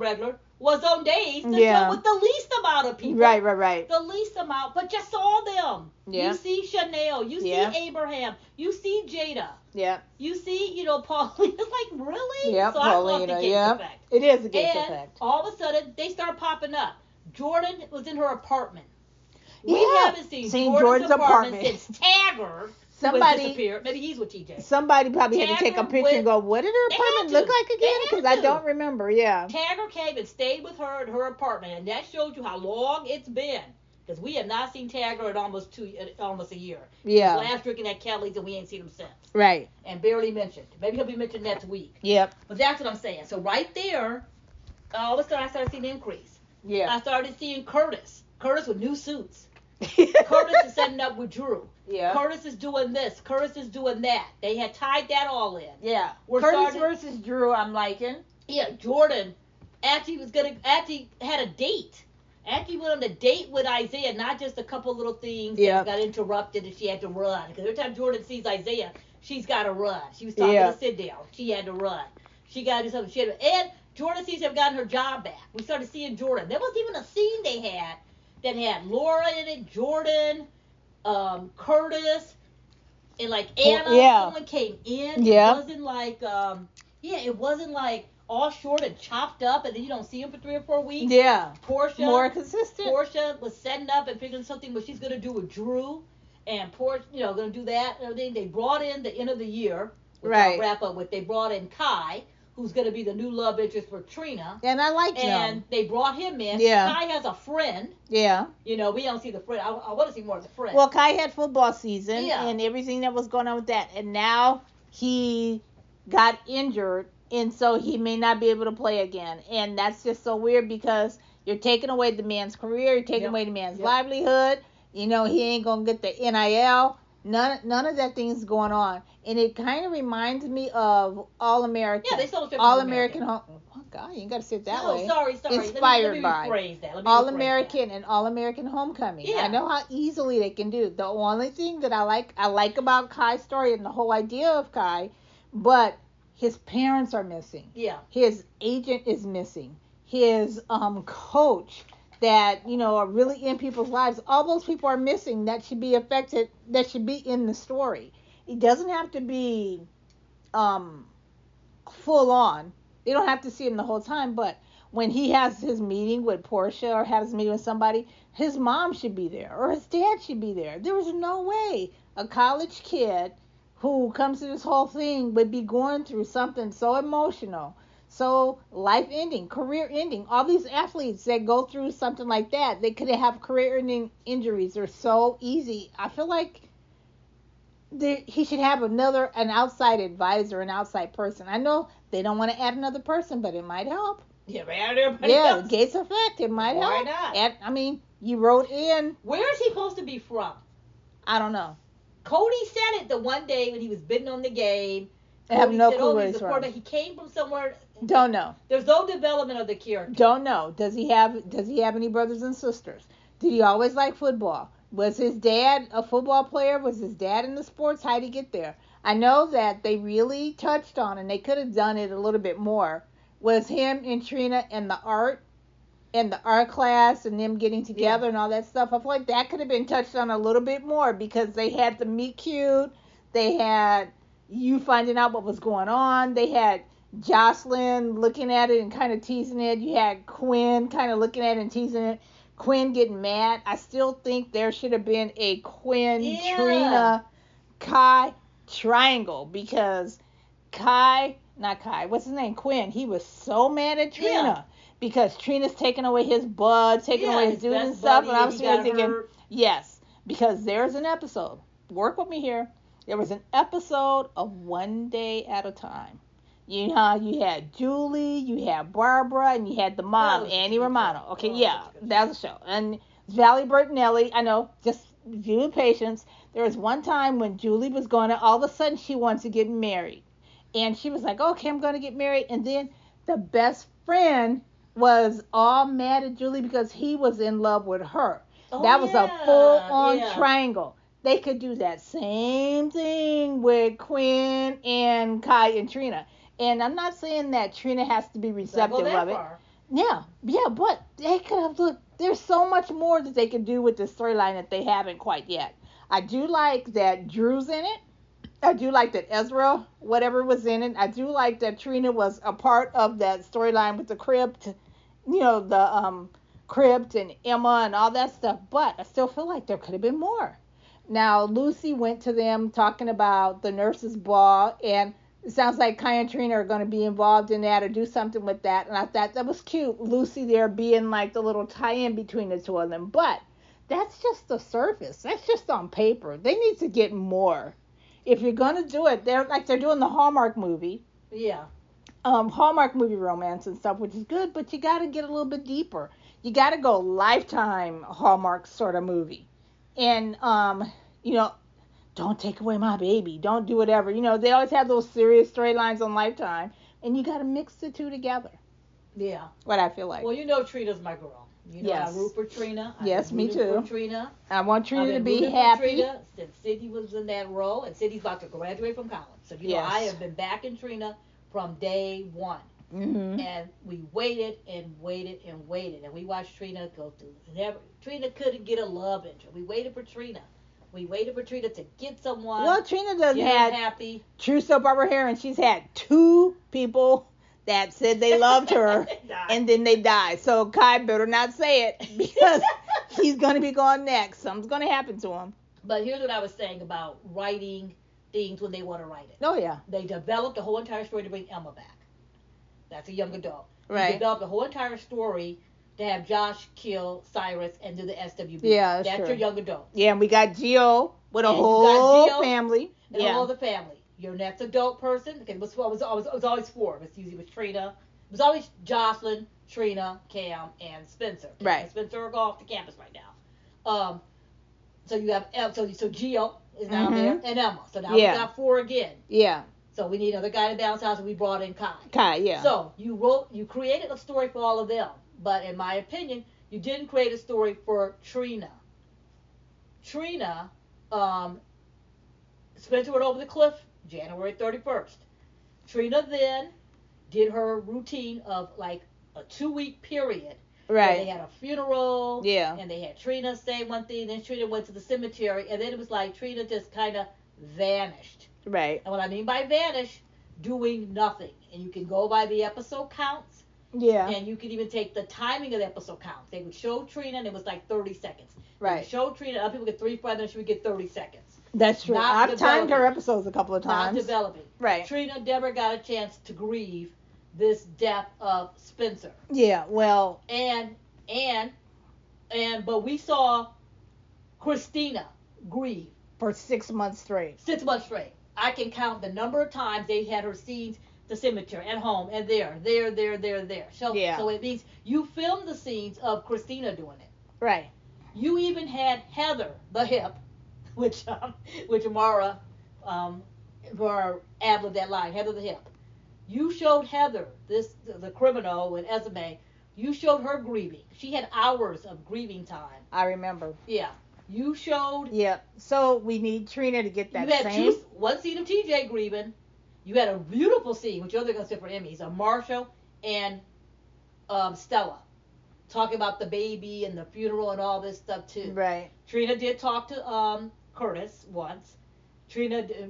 Speaker 1: was on days the show with the least amount of people.
Speaker 2: Right.
Speaker 1: The least amount, but you saw them.
Speaker 2: Yeah.
Speaker 1: You see Chanel. You see Abraham. You see Jada.
Speaker 2: Yeah.
Speaker 1: You see, Paulina. It's like, really?
Speaker 2: Yeah,
Speaker 1: so
Speaker 2: Paulina.
Speaker 1: I love the Gates effect.
Speaker 2: It is a Gates effect.
Speaker 1: All of a sudden, they start popping up. Jordan was in her apartment. We
Speaker 2: Yeah.
Speaker 1: haven't seen Jordan's apartment since Taggart. Somebody disappeared. Maybe he's with TJ.
Speaker 2: Somebody probably had to take a picture and go, what did her apartment look like again? Because I don't remember. Yeah.
Speaker 1: Taggart came and stayed with her in her apartment, and that shows you how long it's been. Because we have not seen Taggart in almost a year.
Speaker 2: Yeah.
Speaker 1: He's last drinking at Kelly's, and we ain't seen him since.
Speaker 2: Right.
Speaker 1: And barely mentioned. Maybe he'll be mentioned next week.
Speaker 2: Yep.
Speaker 1: But that's what I'm saying. So right there, all of a sudden I started seeing an increase.
Speaker 2: Yeah.
Speaker 1: I started seeing Curtis. Curtis with new suits. Curtis is setting up with Drew.
Speaker 2: Yeah.
Speaker 1: Curtis is doing this. Curtis is doing that. They had tied that all in.
Speaker 2: Yeah. Curtis versus Drew, I'm liking.
Speaker 1: Yeah, Jordan actually had a date. Actually went on a date with Isaiah, not just a couple little things that got interrupted and she had to run. Because every time Jordan sees Isaiah, she's got to run. She was talking to Sidell. She had to run. She got to do something. And Jordan seems to have gotten her job back. We started seeing Jordan. There was even a scene they had that had Laura in it, Jordan, Curtis, and like Anna. Someone came in.
Speaker 2: Yeah.
Speaker 1: It wasn't like all short and chopped up, and then you don't see him for 3 or 4 weeks.
Speaker 2: Yeah.
Speaker 1: Portia.
Speaker 2: More consistent.
Speaker 1: Portia was setting up and figuring something what she's gonna do with Drew, and Portia, gonna do that. And everything. They brought in the end of the year. Which I'll wrap up with. They brought in Kai, who's going to be the new love interest for Trina.
Speaker 2: And I like him.
Speaker 1: And they brought him in.
Speaker 2: Yeah.
Speaker 1: Kai has a friend.
Speaker 2: Yeah.
Speaker 1: We don't see the friend. I want to see more of the friend.
Speaker 2: Well, Kai had football season and everything that was going on with that. And now he got injured, and so he may not be able to play again. And that's just so weird because you're taking away the man's career. You're taking away the man's livelihood. He ain't going to get the NIL. None of that thing's going on. And it kind of reminds me of All American.
Speaker 1: Yeah, they still
Speaker 2: All American Home. Oh, God, you ain't got to say it that way.
Speaker 1: Sorry.
Speaker 2: Inspired
Speaker 1: by
Speaker 2: All American and All American Homecoming. Yeah. I know how easily they can do. The only thing that I like about Kai's story and the whole idea of Kai, but his parents are missing.
Speaker 1: Yeah.
Speaker 2: His agent is missing. His coach that are really in people's lives. All those people are missing that should be affected. That should be in the story. It doesn't have to be full on. They don't have to see him the whole time. But when he has his meeting with Portia or has his meeting with somebody, his mom should be there or his dad should be there. There was no way a college kid who comes to this whole thing would be going through something so emotional. So life ending, career ending, all these athletes that go through something like that, they could have career ending injuries. They're so easy. I feel like he should have an outside advisor, an outside person. I know they don't want to add another person, but it might help.
Speaker 1: Yeah, the
Speaker 2: Gates effect, it might help.
Speaker 1: Why not?
Speaker 2: You wrote in.
Speaker 1: Where is he supposed to be from?
Speaker 2: I don't know.
Speaker 1: Cody said it the one day when he was bidding on the game.
Speaker 2: I have no
Speaker 1: said,
Speaker 2: clue where he's from.
Speaker 1: He came from somewhere.
Speaker 2: Don't know.
Speaker 1: There's no development of the character.
Speaker 2: Don't know. Does he have any brothers and sisters? Did he always like football? Was his dad a football player? Was his dad in the sports? How did he get there? I know that they really touched on, and they could have done it a little bit more, was him and Trina and the art class and them getting together and all that stuff. I feel like that could have been touched on a little bit more because they had the meet cute. They had you finding out what was going on. They had Jocelyn looking at it and kind of teasing it. You had Quinn kind of looking at it and teasing it. Quinn getting mad. I still think there should have been a Quinn, Trina, Kai triangle because what's his name? Quinn. He was so mad at Trina because Trina's taking away his bud, taking away his dude and stuff. And I was thinking, yes, because there's an episode. Work with me here. There was an episode of One Day at a Time. You know, you had Julie, you had Barbara, and you had the mom, Annie Romano. Okay, that was a show. And Valerie Bertinelli, I know, just due to patience. There was one time when Julie was going to, all of a sudden she wants to get married. And she was like, okay, I'm going to get married. And then the best friend was all mad at Julie because he was in love with her. That was a full-on triangle. They could do that same thing with Quinn and Kai and Trina. And I'm not saying that Trina has to be receptive of it. Yeah, but they could have looked. There's so much more that they could do with the storyline that they haven't quite yet. I do like that Drew's in it. I do like that Ezra, whatever was in it. I do like that Trina was a part of that storyline with the crypt, the crypt and Emma and all that stuff. But I still feel like there could have been more. Now, Lucy went to them talking about the nurses' ball, and it sounds like Kai and Trina are going to be involved in that or do something with that. And I thought that was cute. Lucy there being like the little tie-in between the two of them. But that's just the surface. That's just on paper. They need to get more. If you're going to do it, they're doing the Hallmark movie.
Speaker 1: Yeah.
Speaker 2: Hallmark movie romance and stuff, which is good. But you got to get a little bit deeper. You got to go Lifetime Hallmark sort of movie. And, don't take away my baby. Don't do whatever. They always have those serious storylines on Lifetime. And you got to mix the two together.
Speaker 1: Yeah.
Speaker 2: What I feel like.
Speaker 1: Well, Trina's my girl. I root for Trina.
Speaker 2: Yes, me too.
Speaker 1: For Trina.
Speaker 2: I want Trina to be happy.
Speaker 1: Trina since Sydney was in that role. And Sydney's about to graduate from college. So, I have been backing Trina from day one. Mm-hmm. And we waited and waited and waited. And we watched Trina go through. Trina couldn't get a love interest. We waited for Trina. We waited for Trina to get someone.
Speaker 2: Well, Trina doesn't have
Speaker 1: happy.
Speaker 2: True soap opera hair, and she's had 2 people that said they loved her, and then they died. So Kai better not say it because he's going to be gone next. Something's going to happen to him.
Speaker 1: But here's what I was saying about writing things when they want to write it.
Speaker 2: Oh, yeah.
Speaker 1: They developed a whole entire story to bring Emma back. That's a young adult.
Speaker 2: Right.
Speaker 1: They developed a whole entire story to have Josh kill Cyrus and do the SWB.
Speaker 2: Yeah,
Speaker 1: that's
Speaker 2: true.
Speaker 1: Your young adult.
Speaker 2: Yeah, and we got Gio with a whole family.
Speaker 1: And all the family. Your next adult person, okay, it was always 4. It was Trina. It was always Jocelyn, Trina, Cam, and Spencer.
Speaker 2: Right.
Speaker 1: And Spencer are off the campus right now. So you have so Gio is now there and Emma. So now we got 4 again.
Speaker 2: Yeah.
Speaker 1: So we need another guy to balance out, and we brought in Kai.
Speaker 2: Kai, yeah.
Speaker 1: So you created a story for all of them. But in my opinion, you didn't create a story for Trina. Trina, Spencer went over the cliff January 31st. Trina then did her routine of like a 2-week period.
Speaker 2: Right.
Speaker 1: They had a funeral.
Speaker 2: Yeah.
Speaker 1: And they had Trina say one thing, then Trina went to the cemetery, and then it was like Trina just kind of vanished.
Speaker 2: Right.
Speaker 1: And what I mean by vanish, doing nothing. And you can go by the episode counts.
Speaker 2: Yeah.
Speaker 1: And you can even take the timing of the episode counts. They would show Trina, and it was like 30 seconds.
Speaker 2: Right.
Speaker 1: They would show Trina, other people get 3, 4, and then she would get 30 seconds.
Speaker 2: That's true. I've timed her episodes a couple of times.
Speaker 1: Not developing.
Speaker 2: Right.
Speaker 1: Trina never got a chance to grieve this death of Spencer.
Speaker 2: Yeah, well.
Speaker 1: But we saw Christina grieve.
Speaker 2: For 6 months straight.
Speaker 1: 6 months straight. I can count the number of times they had her scenes the cemetery, at home, and there. So it means you filmed the scenes of Christina doing it.
Speaker 2: Right.
Speaker 1: You even had Heather, the hip, which Amara, for ad that line, Heather the Hip. You showed Heather, the criminal with Esme, you showed her grieving. She had hours of grieving time.
Speaker 2: I remember.
Speaker 1: Yeah. You showed.
Speaker 2: Yeah. So we need Trina to get that
Speaker 1: same. You had one scene of TJ grieving. You had a beautiful scene, which you're going to sit for Emmys, of Marshall and Stella talking about the baby and the funeral and all this stuff too.
Speaker 2: Right.
Speaker 1: Trina did talk to Curtis once.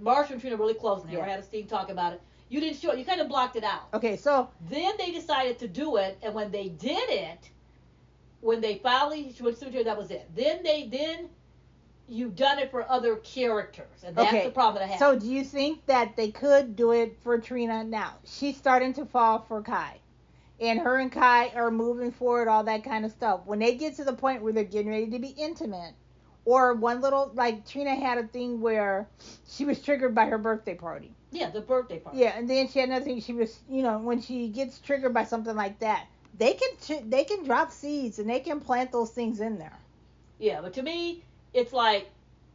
Speaker 1: Marshall and Trina really close, and they never had a scene talking about it. You didn't show it. You kind of blocked it out.
Speaker 2: Okay, so
Speaker 1: then they decided to do it, and when they did it, when they finally that was it. Then you've done it for other characters, and that's the problem that I have.
Speaker 2: So do you think that they could do it for Trina now? She's starting to fall for Kai, and her and Kai are moving forward, all that kind of stuff. When they get to the point where they're getting ready to be intimate, or one little, like Trina had a thing where she was triggered by her birthday party.
Speaker 1: Yeah, the birthday party.
Speaker 2: Yeah, and then she had another thing. She was, when she gets triggered by something like that, they can drop seeds and they can plant those things in there.
Speaker 1: Yeah, but to me, it's like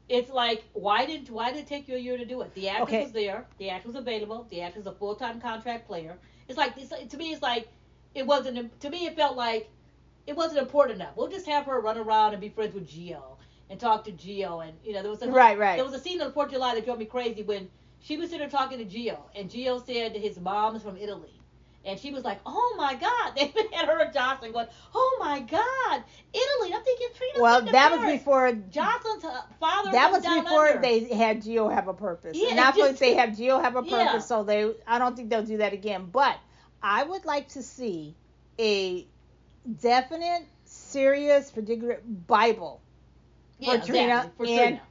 Speaker 1: why did it take you a year to do it? The actress was there, the actor was available, the actor was a full-time contract player. To me it wasn't. To me, it felt like it wasn't important enough. We'll just have her run around and be friends with Gio and talk to Gio, and there was there was a scene on the 4th of July that drove me crazy when she was sitting there talking to Gio, and Gio said that his mom is from Italy. And she was like, oh, my God. They had her and Jocelyn going, oh, my God, Italy. I'm thinking Trina's
Speaker 2: Well, that was before.
Speaker 1: Jocelyn's father
Speaker 2: That was before
Speaker 1: under.
Speaker 2: They had Gio have a purpose.
Speaker 1: Yeah,
Speaker 2: and I feel like they have Gio have a purpose,
Speaker 1: Yeah.
Speaker 2: so I don't think they'll do that again. But I would like to see a definite, serious, particular Bible for Trina.
Speaker 1: Trina.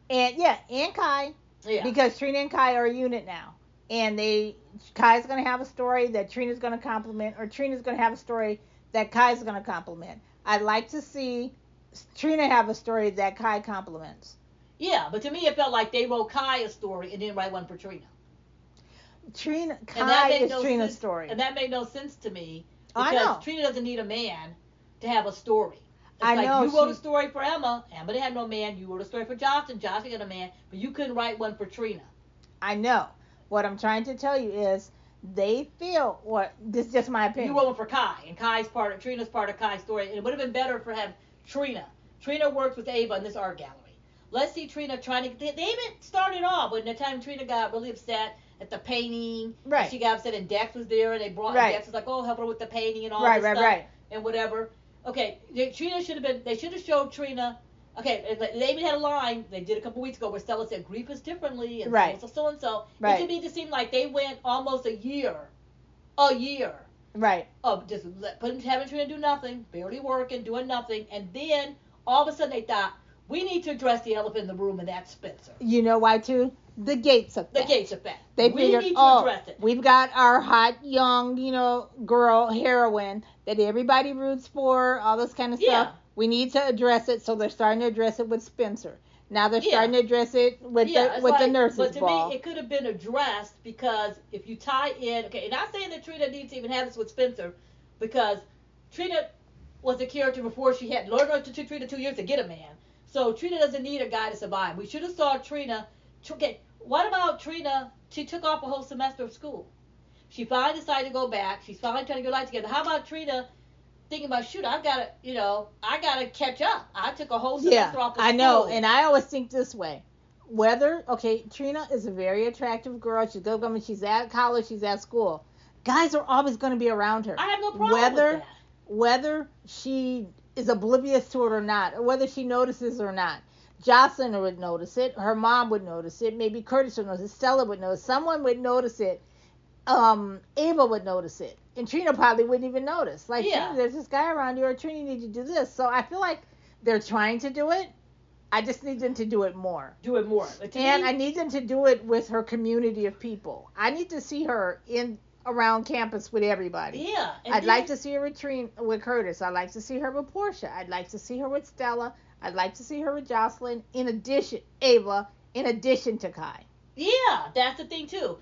Speaker 2: And Kai.
Speaker 1: Yeah.
Speaker 2: Because Trina and Kai are a unit now. And Kai's going to have a story that Trina's going to complement, or Trina's going to have a story that Kai's going to complement. I'd like to see Trina have a story that Kai complements.
Speaker 1: Yeah, but to me it felt like they wrote Kai a story and didn't write one for Trina.
Speaker 2: Kai is Trina's story.
Speaker 1: And that made no sense to me.
Speaker 2: I know.
Speaker 1: Because Trina doesn't need a man to have a story.
Speaker 2: I know.
Speaker 1: You wrote a story for Emma didn't have no man. You wrote a story for Jocelyn got a man. But you couldn't write one for Trina.
Speaker 2: I know. What I'm trying to tell you is they feel, this is just my opinion.
Speaker 1: You wrote one for Kai, and Trina's part of Kai's story. And it would have been better for him, Trina. Trina works with Ava in this art gallery. Let's see Trina trying to, they even started off when the time Trina got really upset at the painting.
Speaker 2: Right.
Speaker 1: She got upset and Dex was there, and Dex was like, oh, help her with the painting and all this stuff.
Speaker 2: Right. And
Speaker 1: whatever. Okay, they should have showed Trina. Okay, they even had a line they did a couple weeks ago where Stella said grief is differently and so and so.
Speaker 2: Right.
Speaker 1: It to me just seemed like they went almost a year,
Speaker 2: right,
Speaker 1: of just having Trina do nothing, barely working, doing nothing, and then all of a sudden they thought we need to address the elephant in the room, and that's Spencer.
Speaker 2: You know why too? The Gates effect.
Speaker 1: The Gates effect.
Speaker 2: We
Speaker 1: need to address it.
Speaker 2: We've got our hot young, girl heroine that everybody roots for, all this kind of stuff.
Speaker 1: Yeah.
Speaker 2: We need to address it, so they're starting to address it with Spencer. Now they're starting to address it with the nurses'
Speaker 1: ball. But to me, it could have been addressed because if you tie in, and not saying that Trina needs to even have this with Spencer, because Trina was a character before she had Lord knows it took Trina 2 years to get a man. So Trina doesn't need a guy to survive. We should have saw Trina. Okay, what about Trina? She took off a whole semester of school. She finally decided to go back. She's finally trying to get her life together. How about Trina thinking about, shoot, I gotta catch up. I took a whole semester off of school.
Speaker 2: I know, and I always think this way. Trina is a very attractive girl. She's at college, she's at school. Guys are always going to be around her.
Speaker 1: I have no problem with that.
Speaker 2: Whether she is oblivious to it or not, or whether she notices or not. Jocelyn would notice it. Her mom would notice it. Maybe Curtis would notice it. Stella would notice it. Someone would notice it. Ava would notice it. And Trina probably wouldn't even notice. Trina, there's this guy around you, or Trina, you need to do this. So I feel like they're trying to do it. I just need them to do it more. I need them to do it with her community of people. I need to see her around campus with everybody.
Speaker 1: Yeah.
Speaker 2: I'd like to see her with Curtis. I'd like to see her with Portia. I'd like to see her with Stella. I'd like to see her with Jocelyn. Ava, in addition to Kai.
Speaker 1: Yeah, that's the thing too.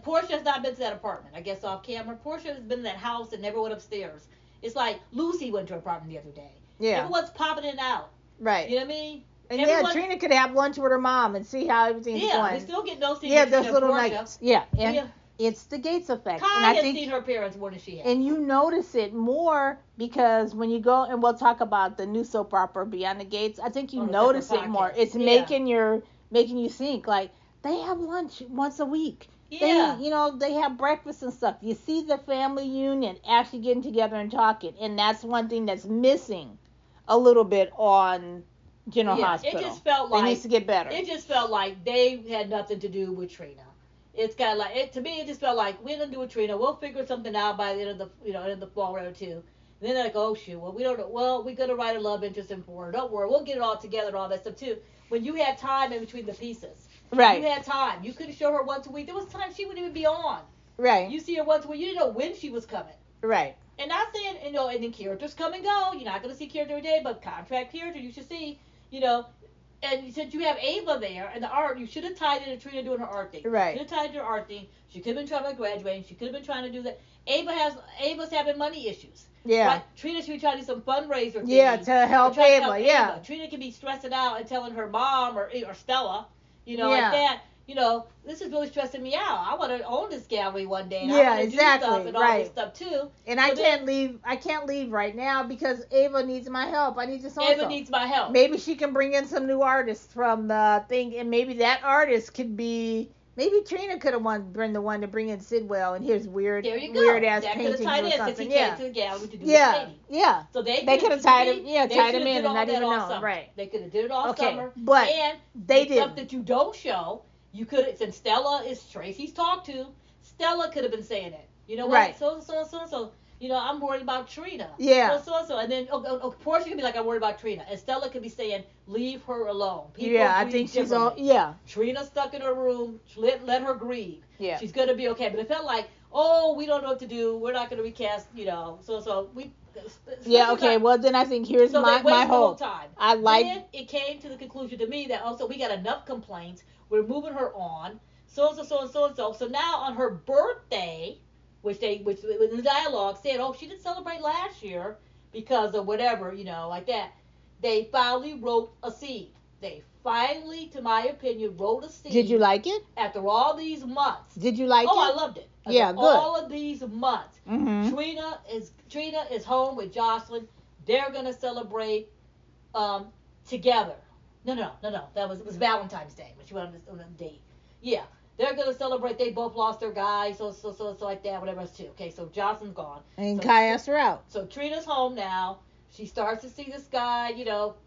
Speaker 1: Portia has not been to that apartment, I guess off camera. Portia has been in that house and never went upstairs. It's like Lucy went to her apartment the other day.
Speaker 2: Yeah.
Speaker 1: Everyone's popping in and out.
Speaker 2: Right.
Speaker 1: You know what I mean?
Speaker 2: And yeah, Trina could have lunch with her mom and see how everything's going.
Speaker 1: Yeah, we still get those things.
Speaker 2: Yeah, those little nuggets. Yeah, and it's the Gates effect.
Speaker 1: Kai
Speaker 2: and I
Speaker 1: has
Speaker 2: think,
Speaker 1: seen her parents more than she has.
Speaker 2: And you notice it more because when you go, and we'll talk about the new soap opera Beyond the Gates, I think you notice it more. It's making you think, like, they have lunch once a week.
Speaker 1: Yeah.
Speaker 2: They have breakfast and stuff. You see the family union actually getting together and talking, and that's one thing that's missing a little bit on General Hospital.
Speaker 1: It just felt like
Speaker 2: it needs to get better.
Speaker 1: It just felt like they had nothing to do with Trina. It's kind of like to me. It just felt like we're gonna do with Trina. We'll figure something out by the end of the end of the fall round too. And then they're like, oh shoot, well we don't know. Well, we're gonna write a love interest in for her. Don't worry, we'll get it all together and all that stuff too. When you had time in between the pieces.
Speaker 2: Right.
Speaker 1: You had time. You could show her once a week. There was time she wouldn't even be on.
Speaker 2: Right.
Speaker 1: You see her once a week. You didn't know when she was coming.
Speaker 2: Right.
Speaker 1: And not saying, and then characters come and go. You're not going to see character every day, but contract character you should see, And since you have Ava there and the art, you should have tied in to Trina doing her art thing.
Speaker 2: Right.
Speaker 1: You should have tied in her art thing. She could have been trying to graduate. She could have been trying to do that. Ava's having money issues.
Speaker 2: Yeah.
Speaker 1: Right? Trina should be trying to do some fundraiser thing.
Speaker 2: Yeah, to help Ava. Yeah.
Speaker 1: Trina can be stressing out and telling her mom or Stella, like that. This is really stressing me out. I want to own this gallery one day. And I want to do stuff and all this stuff too.
Speaker 2: And I can't leave right now because Ava needs my help. I need to
Speaker 1: Ava needs my help.
Speaker 2: Maybe she can bring in some new artists from the thing, and maybe that artist could be. Maybe Trina could have been the one to bring in Sidwell and his weird ass paintings or something.
Speaker 1: Came to the gallery to do
Speaker 2: painting. Yeah.
Speaker 1: So they
Speaker 2: could have tied him in and not even know. Right.
Speaker 1: They could have did it all summer.
Speaker 2: But
Speaker 1: and
Speaker 2: they did
Speaker 1: stuff that you don't show. You could have, since Stella is Tracy's talked to, Stella could have been saying it. You know what?
Speaker 2: Right.
Speaker 1: So. I'm worried about Trina.
Speaker 2: Yeah.
Speaker 1: So. And then Portia could be like, I'm worried about Trina. And Stella could be saying, leave her alone. People
Speaker 2: I think she's all,
Speaker 1: Trina's stuck in her room. Let her grieve.
Speaker 2: Yeah.
Speaker 1: She's going to be okay. But it felt like, we don't know what to do. We're not going to recast, So we...
Speaker 2: Yeah, okay. Well, then I think here's my hope.
Speaker 1: Then it came to the conclusion to me that also we got enough complaints. We're moving her on. So. So now on her birthday, which in the dialogue said, she didn't celebrate last year because of whatever, like that. They finally wrote a scene. They finally, to my opinion, wrote a scene.
Speaker 2: Did you like it?
Speaker 1: After all these months.
Speaker 2: Did you like it?
Speaker 1: I loved it.
Speaker 2: Yeah, good.
Speaker 1: All of these months.
Speaker 2: Mm-hmm.
Speaker 1: Trina is home with Jocelyn. They're gonna celebrate together. No. It was Valentine's Day when she went on a date. Yeah, they're gonna celebrate. They both lost their guy, so like that, whatever else too. Okay, so Jocelyn's gone.
Speaker 2: And Kai asked her out.
Speaker 1: So Trina's home now. She starts to see this guy,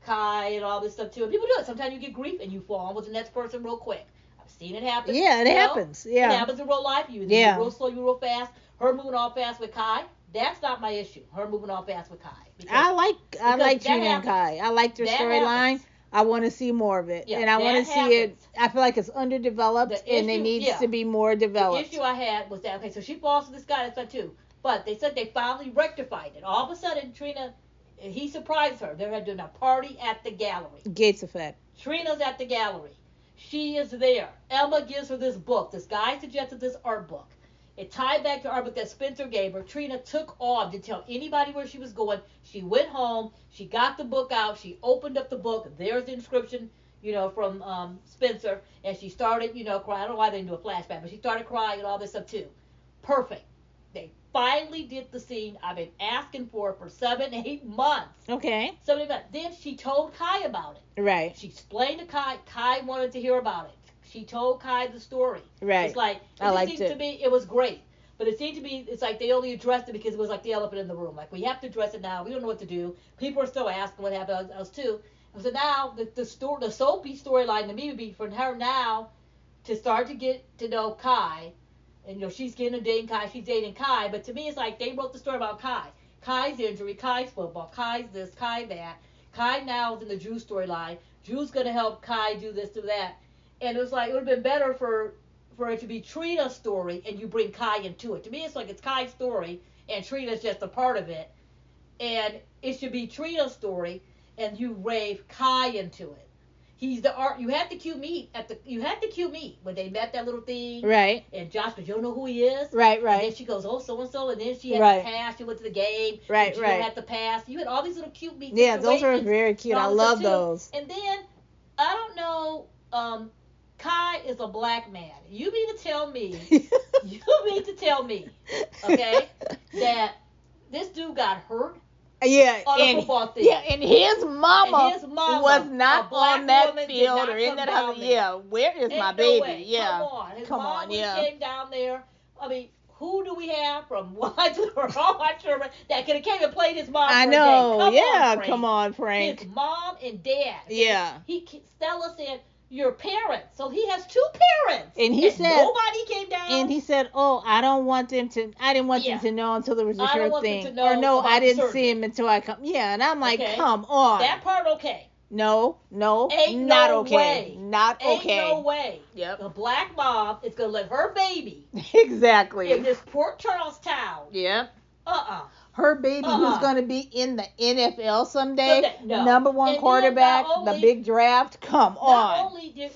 Speaker 1: Kai and all this stuff too. And people do it. Sometimes you get grief and you fall in with the next person real quick. I've seen it happen.
Speaker 2: Yeah, it happens. Yeah.
Speaker 1: It happens in real life. You're real slow, you're real fast. Her moving all fast with Kai. That's not my issue. Her moving all fast with Kai.
Speaker 2: I like Trina and Kai. I like their storyline. I want to see more of it. Yeah, and I want to see it. I feel like it's underdeveloped and it needs to be more developed.
Speaker 1: The issue I had was that, okay, so she falls to this guy, that's not too. But they said they finally rectified it. All of a sudden, Trina, he surprised her. They're doing a party at the gallery.
Speaker 2: Gates effect.
Speaker 1: Trina's at the gallery. She is there. Emma gives her this book. This guy suggested this art book. It tied back to art book that Spencer gave her. Trina took off, didn't tell anybody where she was going. She went home. She got the book out. She opened up the book. There's the inscription, from Spencer. And she started, crying. I don't know why they didn't do a flashback, but she started crying and all this stuff too. Perfect. They finally did the scene I've been asking for 7-8 months.
Speaker 2: Okay.
Speaker 1: 7-8 months. Then she told Kai about it.
Speaker 2: Right.
Speaker 1: She explained to Kai. Kai wanted to hear about it. She told Kai the story.
Speaker 2: Right.
Speaker 1: It's like, it seemed to me, it was great. But it seemed to be, it's like they only addressed it because it was like the elephant in the room. Like, we have to address it now. We don't know what to do. People are still asking what happened else too. And so now, the soapy storyline to me would be for her now to start to get to know Kai. And, she's getting a dating Kai. She's dating Kai. But to me, it's like they wrote the story about Kai. Kai's injury, Kai's football, Kai's this, Kai that. Kai now is in the Drew storyline. Drew's going to help Kai do this, do that. And it was like, it would have been better for it to be Trina's story and you bring Kai into it. To me, it's like it's Kai's story and Trina's just a part of it. And it should be Trina's story and you rave Kai into it. He's the art. You had the cue meet when they met that little thing.
Speaker 2: Right.
Speaker 1: And Josh goes, you don't know who he is?
Speaker 2: Right.
Speaker 1: And then she goes, so and so. And then she had to pass. She went to the game.
Speaker 2: Right.
Speaker 1: She don't have to pass. You had all these little cute meets.
Speaker 2: Yeah, those are very cute. I love those.
Speaker 1: And then Kai is a black man. You mean to tell me, okay, that this dude got hurt?
Speaker 2: Yeah,
Speaker 1: on a football field.
Speaker 2: Yeah, and his mama was not on that field or in that house. Yeah, where is my baby?
Speaker 1: Way.
Speaker 2: Yeah,
Speaker 1: come on. Came down there. I mean, who do we have from White Sherman that could have came and played his mom?
Speaker 2: I know. Come on, Frank.
Speaker 1: His mom and dad.
Speaker 2: Yeah.
Speaker 1: Stella said, your parents. So he has two parents.
Speaker 2: And he said
Speaker 1: nobody came down.
Speaker 2: And he said, "Oh, I didn't want them to know until there was a sure thing." Or no, I didn't see him until I come. Yeah, and I'm like, come on.
Speaker 1: That part okay.
Speaker 2: No,
Speaker 1: Ain't
Speaker 2: not
Speaker 1: no
Speaker 2: okay.
Speaker 1: Way.
Speaker 2: Not okay.
Speaker 1: Ain't no way.
Speaker 2: Yep.
Speaker 1: The black mom is gonna let her baby
Speaker 2: exactly
Speaker 1: in this Port Charles town.
Speaker 2: Yep.
Speaker 1: Her
Speaker 2: baby who's going to be in the NFL someday, number one
Speaker 1: and
Speaker 2: quarterback, the big draft. Come on.
Speaker 1: Not only did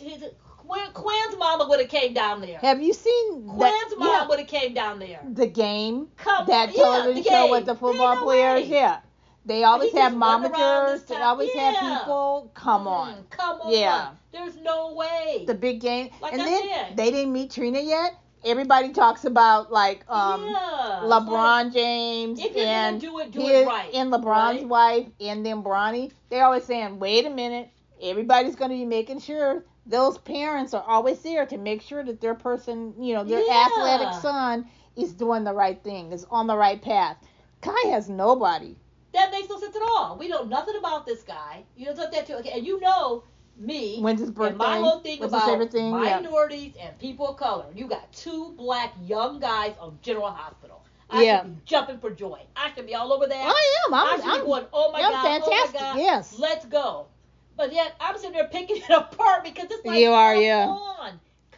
Speaker 1: Quinn's mama would have came down there.
Speaker 2: Have you seen
Speaker 1: Quinn's mom would have came down there?
Speaker 2: The game, television show with the football players. Yeah. They always have momagers. They always have people. Come on.
Speaker 1: Yeah. There's no way.
Speaker 2: The big game.
Speaker 1: Like
Speaker 2: and
Speaker 1: I
Speaker 2: then
Speaker 1: said.
Speaker 2: They didn't meet Trina yet. Everybody talks about LeBron James and
Speaker 1: do it right,
Speaker 2: and LeBron's wife and then Bronny. They're always saying, wait a minute, everybody's going to be making sure those parents are always there to make sure that their person, their athletic son is doing the right thing, is on the right path. Kai has nobody.
Speaker 1: That makes no sense at all. We know nothing about this guy. And me.
Speaker 2: When's his birthday?
Speaker 1: And my whole thing
Speaker 2: What's
Speaker 1: about
Speaker 2: minorities
Speaker 1: and people of color. You got two black young guys on General Hospital. I should be jumping for joy. I should be all over that.
Speaker 2: I am.
Speaker 1: I should be going, oh my God,
Speaker 2: fantastic.
Speaker 1: Oh my God,
Speaker 2: yes.
Speaker 1: Let's go. But yet I'm sitting there picking it apart because it's like,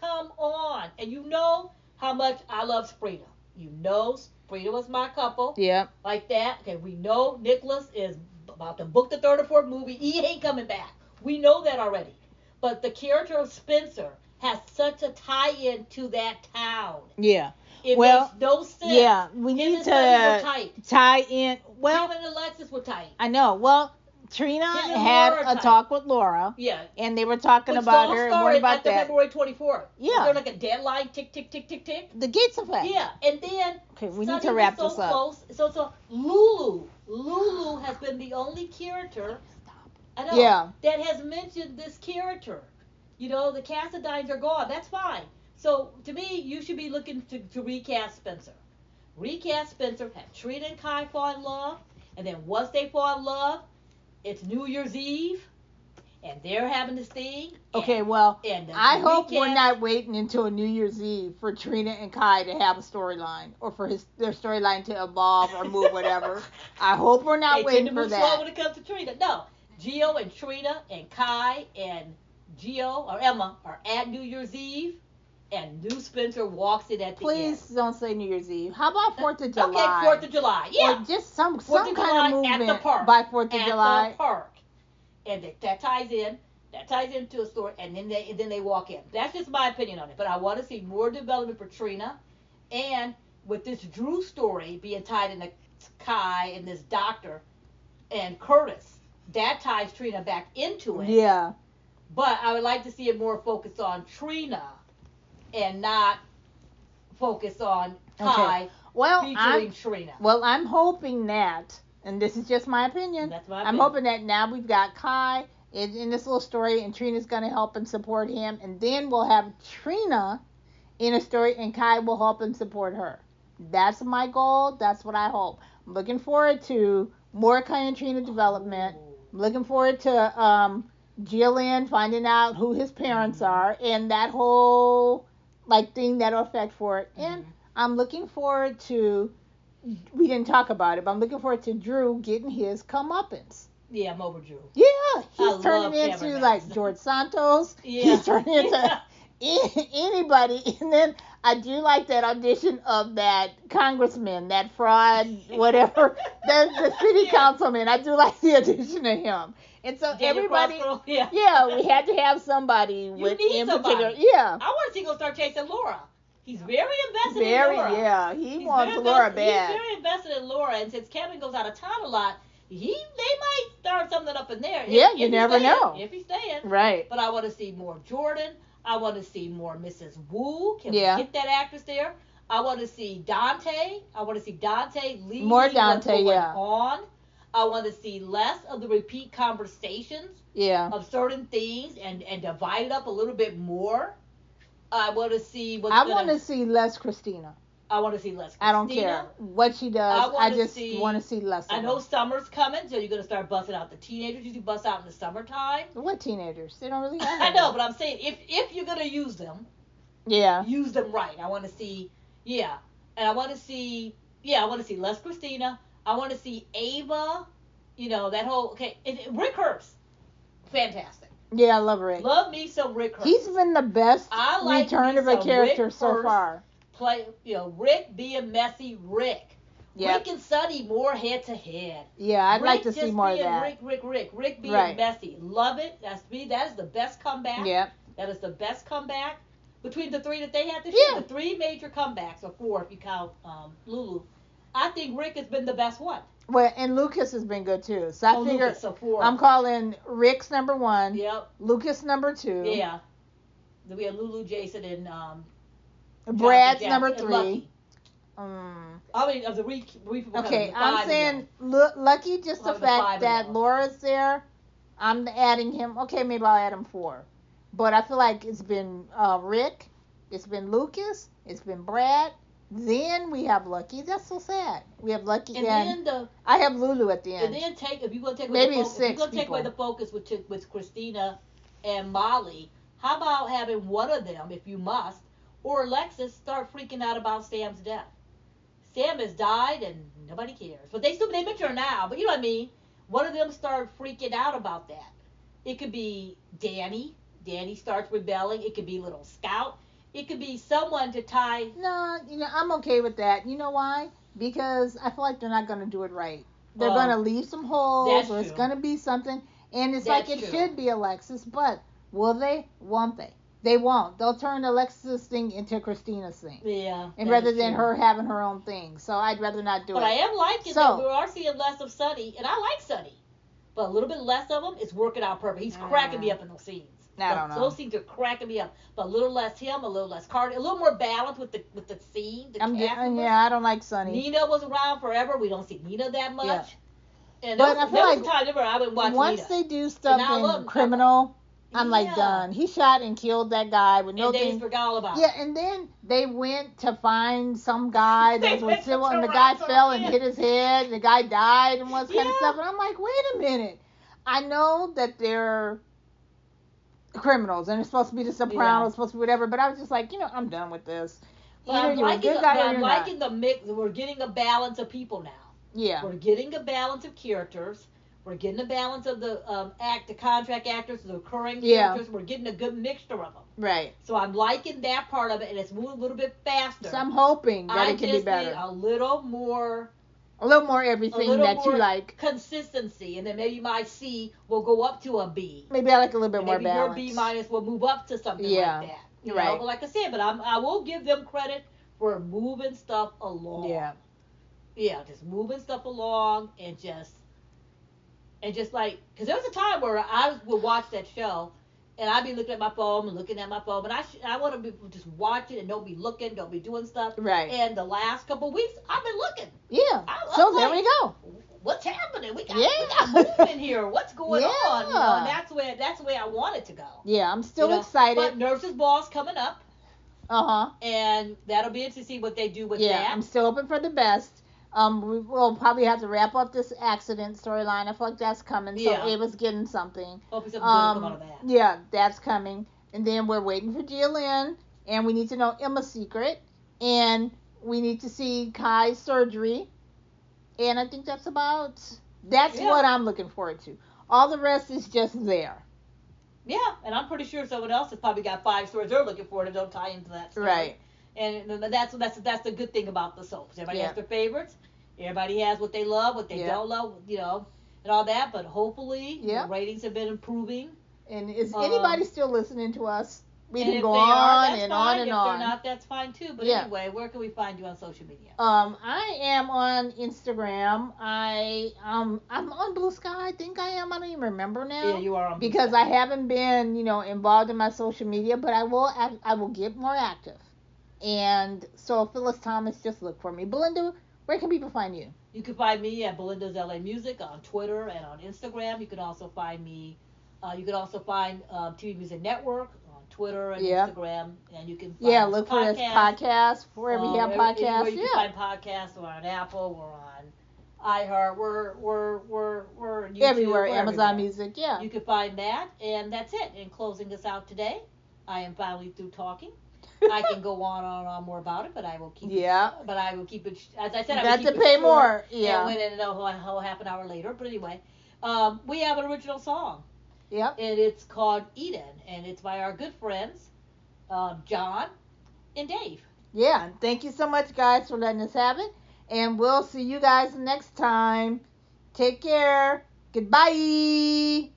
Speaker 1: come on. And you know how much I love Sprina. Sprina was my couple.
Speaker 2: Yeah.
Speaker 1: Like that. Okay, we know Nicholas is about to book the third or fourth movie. He ain't coming back. We know that already. But the character of Spencer has such a tie-in to that town.
Speaker 2: Yeah.
Speaker 1: It makes no sense.
Speaker 2: Yeah, we need to tie in. Well,
Speaker 1: him and Alexis were tight.
Speaker 2: I know. Well, Trina had a talk with Laura.
Speaker 1: Yeah.
Speaker 2: And they were talking about her and what about that.
Speaker 1: February 24th.
Speaker 2: Yeah.
Speaker 1: Was there like a deadline? Tick, tick, tick, tick, tick.
Speaker 2: The Gates effect.
Speaker 1: Yeah. And then.
Speaker 2: Okay, we need to wrap this up.
Speaker 1: Close. So Lulu has been the only character. I know.
Speaker 2: Yeah.
Speaker 1: That has mentioned this character. The Cassadines are gone. That's fine. So, to me, you should be looking to recast Spencer. Recast Spencer, have Trina and Kai fall in love, and then once they fall in love, it's New Year's Eve, and they're having this thing.
Speaker 2: Okay, I hope we're not waiting until New Year's Eve for Trina and Kai to have a storyline, or for their storyline to evolve or move, whatever. I hope we're not waiting for that. They tend to move slow
Speaker 1: when it comes to Trina. No. Gio and Trina and Kai and Gio or Emma are at New Year's Eve, and New Spencer walks in at the end.
Speaker 2: Please don't say New Year's Eve. How about 4th of July?
Speaker 1: Okay, 4th of July. Yeah.
Speaker 2: Or just some kind of movement
Speaker 1: at the park,
Speaker 2: by 4th of July.
Speaker 1: At the park. And that ties in. That ties into a story, and then they walk in. That's just my opinion on it. But I want to see more development for Trina, and with this Drew story being tied into Kai and this doctor and Curtis. That ties Trina back into it.
Speaker 2: Yeah.
Speaker 1: But I would like to see it more focused on Trina and not focus on Kai featuring Trina.
Speaker 2: Well, I'm hoping that, and this is just my opinion, I'm hoping that now we've got Kai in this little story, and Trina's going to help and support him, and then we'll have Trina in a story, and Kai will help and support her. That's my goal. That's what I hope. I'm looking forward to more Kai and Trina development. I'm looking forward to Jillian finding out who his parents are and that whole thing that'll affect for it. And I'm looking forward to, we didn't talk about it, but I'm looking forward to Drew getting his comeuppance.
Speaker 1: Yeah, I'm over Drew.
Speaker 2: Yeah, he's turning into George Santos. Yeah. He's turning into anybody. And then I do like that audition of that congressman, that fraud, whatever, the city councilman. I do like the audition of him. And so everybody, we had to have somebody in particular. Yeah.
Speaker 1: I want to see him go start chasing Laura. He's very invested in Laura.
Speaker 2: Yeah, he wants Laura bad.
Speaker 1: He's very invested in Laura, and since Kevin goes out of town a lot, they might start something up in there.
Speaker 2: You never know.
Speaker 1: If he's staying.
Speaker 2: Right.
Speaker 1: But I want to see more Jordan. I want to see more Mrs. Wu. Can we get that actress there? I want to see Dante. I want to see Dante leading
Speaker 2: more Dante,
Speaker 1: what's going on. I want to see less of the repeat conversations of certain things and divide it up a little bit more. I want to see
Speaker 2: want to see less Christina.
Speaker 1: I want to see less Christina.
Speaker 2: I don't care what she does. I just want to see less of
Speaker 1: I know
Speaker 2: her.
Speaker 1: Summer's coming, so you're going to start busting out the teenagers. You bust out in the summertime.
Speaker 2: What teenagers? They don't really have
Speaker 1: I know, but I'm saying if you're going to use them, use them right. I want to see, and I want to see, I want to see less Christina. I want to see Ava, that whole, Rick Hurst, fantastic.
Speaker 2: Yeah, I love Rick.
Speaker 1: Love me some Rick Hurst.
Speaker 2: He's been the best return of a character so far.
Speaker 1: Play, Rick being messy Rick. Yep. Rick and Sonny more head to head.
Speaker 2: Yeah, I'd like to see more of that.
Speaker 1: Rick being messy. Love it. That's me. That is the best comeback.
Speaker 2: Yeah.
Speaker 1: That is the best comeback between the three that they had this year. The three major comebacks, or four if you count Lulu. I think Rick has been the best one.
Speaker 2: Well, and Lucas has been good too. So I figure
Speaker 1: Lucas, so four.
Speaker 2: I'm calling Rick's number 1.
Speaker 1: Yep.
Speaker 2: Lucas number 2.
Speaker 1: Yeah. Then we have Lulu, Jason, and
Speaker 2: Brad's number 3.
Speaker 1: I mean, of the
Speaker 2: okay, I'm saying Lucky, just the fact that Laura's there, I'm adding him. Okay, maybe I'll add him 4. But I feel like it's been Rick, it's been Lucas, it's been Brad. Then we have Lucky. That's so sad. We have Lucky, and then I have Lulu at the end.
Speaker 1: And then if you're gonna take
Speaker 2: maybe
Speaker 1: away the focus,
Speaker 2: it's 6
Speaker 1: if you're gonna take away the focus with Christina and Molly, how about having one of them, if you must, or Alexis, start freaking out about Sam's death? Sam has died and nobody cares, but they mention her now. But you know what I mean. One of them start freaking out about that. It could be Danny. Danny starts rebelling. It could be little Scout. It could be someone to tie.
Speaker 2: No, I'm okay with that. You know why? Because I feel like they're not going to do it right. They're going to leave some holes, or it's going to be something. And it's like it should be Alexis, but will they? Won't they? They won't. They'll turn Alexis' thing into Christina's thing.
Speaker 1: Yeah.
Speaker 2: And rather than her having her own thing. So I'd rather not do it.
Speaker 1: But I am liking that we are seeing less of Sonny, and I like Sonny. But a little bit less of him is working out perfect. He's cracking me up in those scenes.
Speaker 2: I don't know.
Speaker 1: Those scenes are cracking me up. But a little less him, a little less Cardi, a little more balance with the scene.
Speaker 2: I don't like Sonny.
Speaker 1: Nina was around forever. We don't see Nina that much.
Speaker 2: Yeah.
Speaker 1: And
Speaker 2: but I feel like
Speaker 1: I would watch
Speaker 2: once
Speaker 1: Nina.
Speaker 2: they do stuff in Criminal, I'm like done. He shot and killed that guy with no thing.
Speaker 1: And they forgot all about it.
Speaker 2: Yeah, and then they went to find some guy that was civil, and the guy fell and hit his head, and the guy died and all this kind of stuff. And I'm like, wait a minute. I know that they're criminals and it's supposed to be the Sopranos, supposed to be whatever, but I was just like, I'm done with this.
Speaker 1: I'm liking the mix. We're getting a balance of people now.
Speaker 2: Yeah.
Speaker 1: We're getting a balance of characters. We're getting a balance of the the contract actors, the recurring characters. We're getting a good mixture of them.
Speaker 2: Right.
Speaker 1: So I'm liking that part of it, and it's moving a little bit faster.
Speaker 2: So I'm hoping that it can be better.
Speaker 1: Need a little more
Speaker 2: everything that you like.
Speaker 1: Consistency, and then maybe my C will go up to a B.
Speaker 2: Maybe I like a little bit more balance.
Speaker 1: Maybe your B minus will move up to something like that. You know? But like I said, I will give them credit for moving stuff along.
Speaker 2: Yeah.
Speaker 1: Yeah, just moving stuff along and just like, because there was a time where I would watch that show and I'd be looking at my phone, but I want to be just watching and don't be looking, don't be doing stuff.
Speaker 2: Right.
Speaker 1: And the last couple of weeks, I've been looking.
Speaker 2: Yeah. So there we go.
Speaker 1: What's happening? We got movement here. What's going on? And that's the way I want it to go.
Speaker 2: Yeah, I'm still excited.
Speaker 1: But Nurse's Ball's coming up.
Speaker 2: Uh-huh.
Speaker 1: And that'll be interesting to see what they do with that.
Speaker 2: Yeah, I'm still hoping for the best. We will probably have to wrap up this accident storyline. I feel like that's coming. So Ava's getting something.
Speaker 1: Hopefully something good will come out of that.
Speaker 2: Yeah, that's coming. And then we're waiting for GLN. And we need to know Emma's secret. And we need to see Kai's surgery. And I think that's what I'm looking forward to. All the rest is just there.
Speaker 1: Yeah, and I'm pretty sure someone else has probably got 5 stories they're looking for that don't tie into that story.
Speaker 2: Right.
Speaker 1: And that's the good thing about the soaps. Everybody has their favorites. Everybody has what they love, what they don't love, and all that. But hopefully, the ratings have been improving.
Speaker 2: And is anybody still listening to us? We can go on and on and on.
Speaker 1: If they're not, that's fine too. But anyway, where can we find you on social media?
Speaker 2: I am on Instagram. I'm on Blue Sky. I think I am. I don't even remember now.
Speaker 1: Yeah, you are on Blue
Speaker 2: because
Speaker 1: Sky.
Speaker 2: I haven't been, involved in my social media, but I will get more active. And so Phyllis Thomas, just look for me. Belinda, where can people find you?
Speaker 1: You can find me at Belinda's LA Music on Twitter and on Instagram. You can also find me. You can also find TVMusic Network on Twitter and Instagram, and you can find
Speaker 2: look for this podcast wherever you have podcasts.
Speaker 1: You can find podcasts. We're on Apple. We're on iHeart. We're YouTube,
Speaker 2: everywhere. Amazon
Speaker 1: everywhere.
Speaker 2: Music. Yeah.
Speaker 1: You can find that, and that's it. In closing us out today, I am finally through talking. I can go on and on more about it, but I will keep it. But I will keep it. As I said, I will keep it.
Speaker 2: Got to pay more.
Speaker 1: Yeah. And went in a whole half an hour later. But anyway, we have an original song.
Speaker 2: Yep.
Speaker 1: And it's called Eden, and it's by our good friends, John and Dave.
Speaker 2: Yeah. Thank you so much, guys, for letting us have it. And we'll see you guys next time. Take care. Goodbye.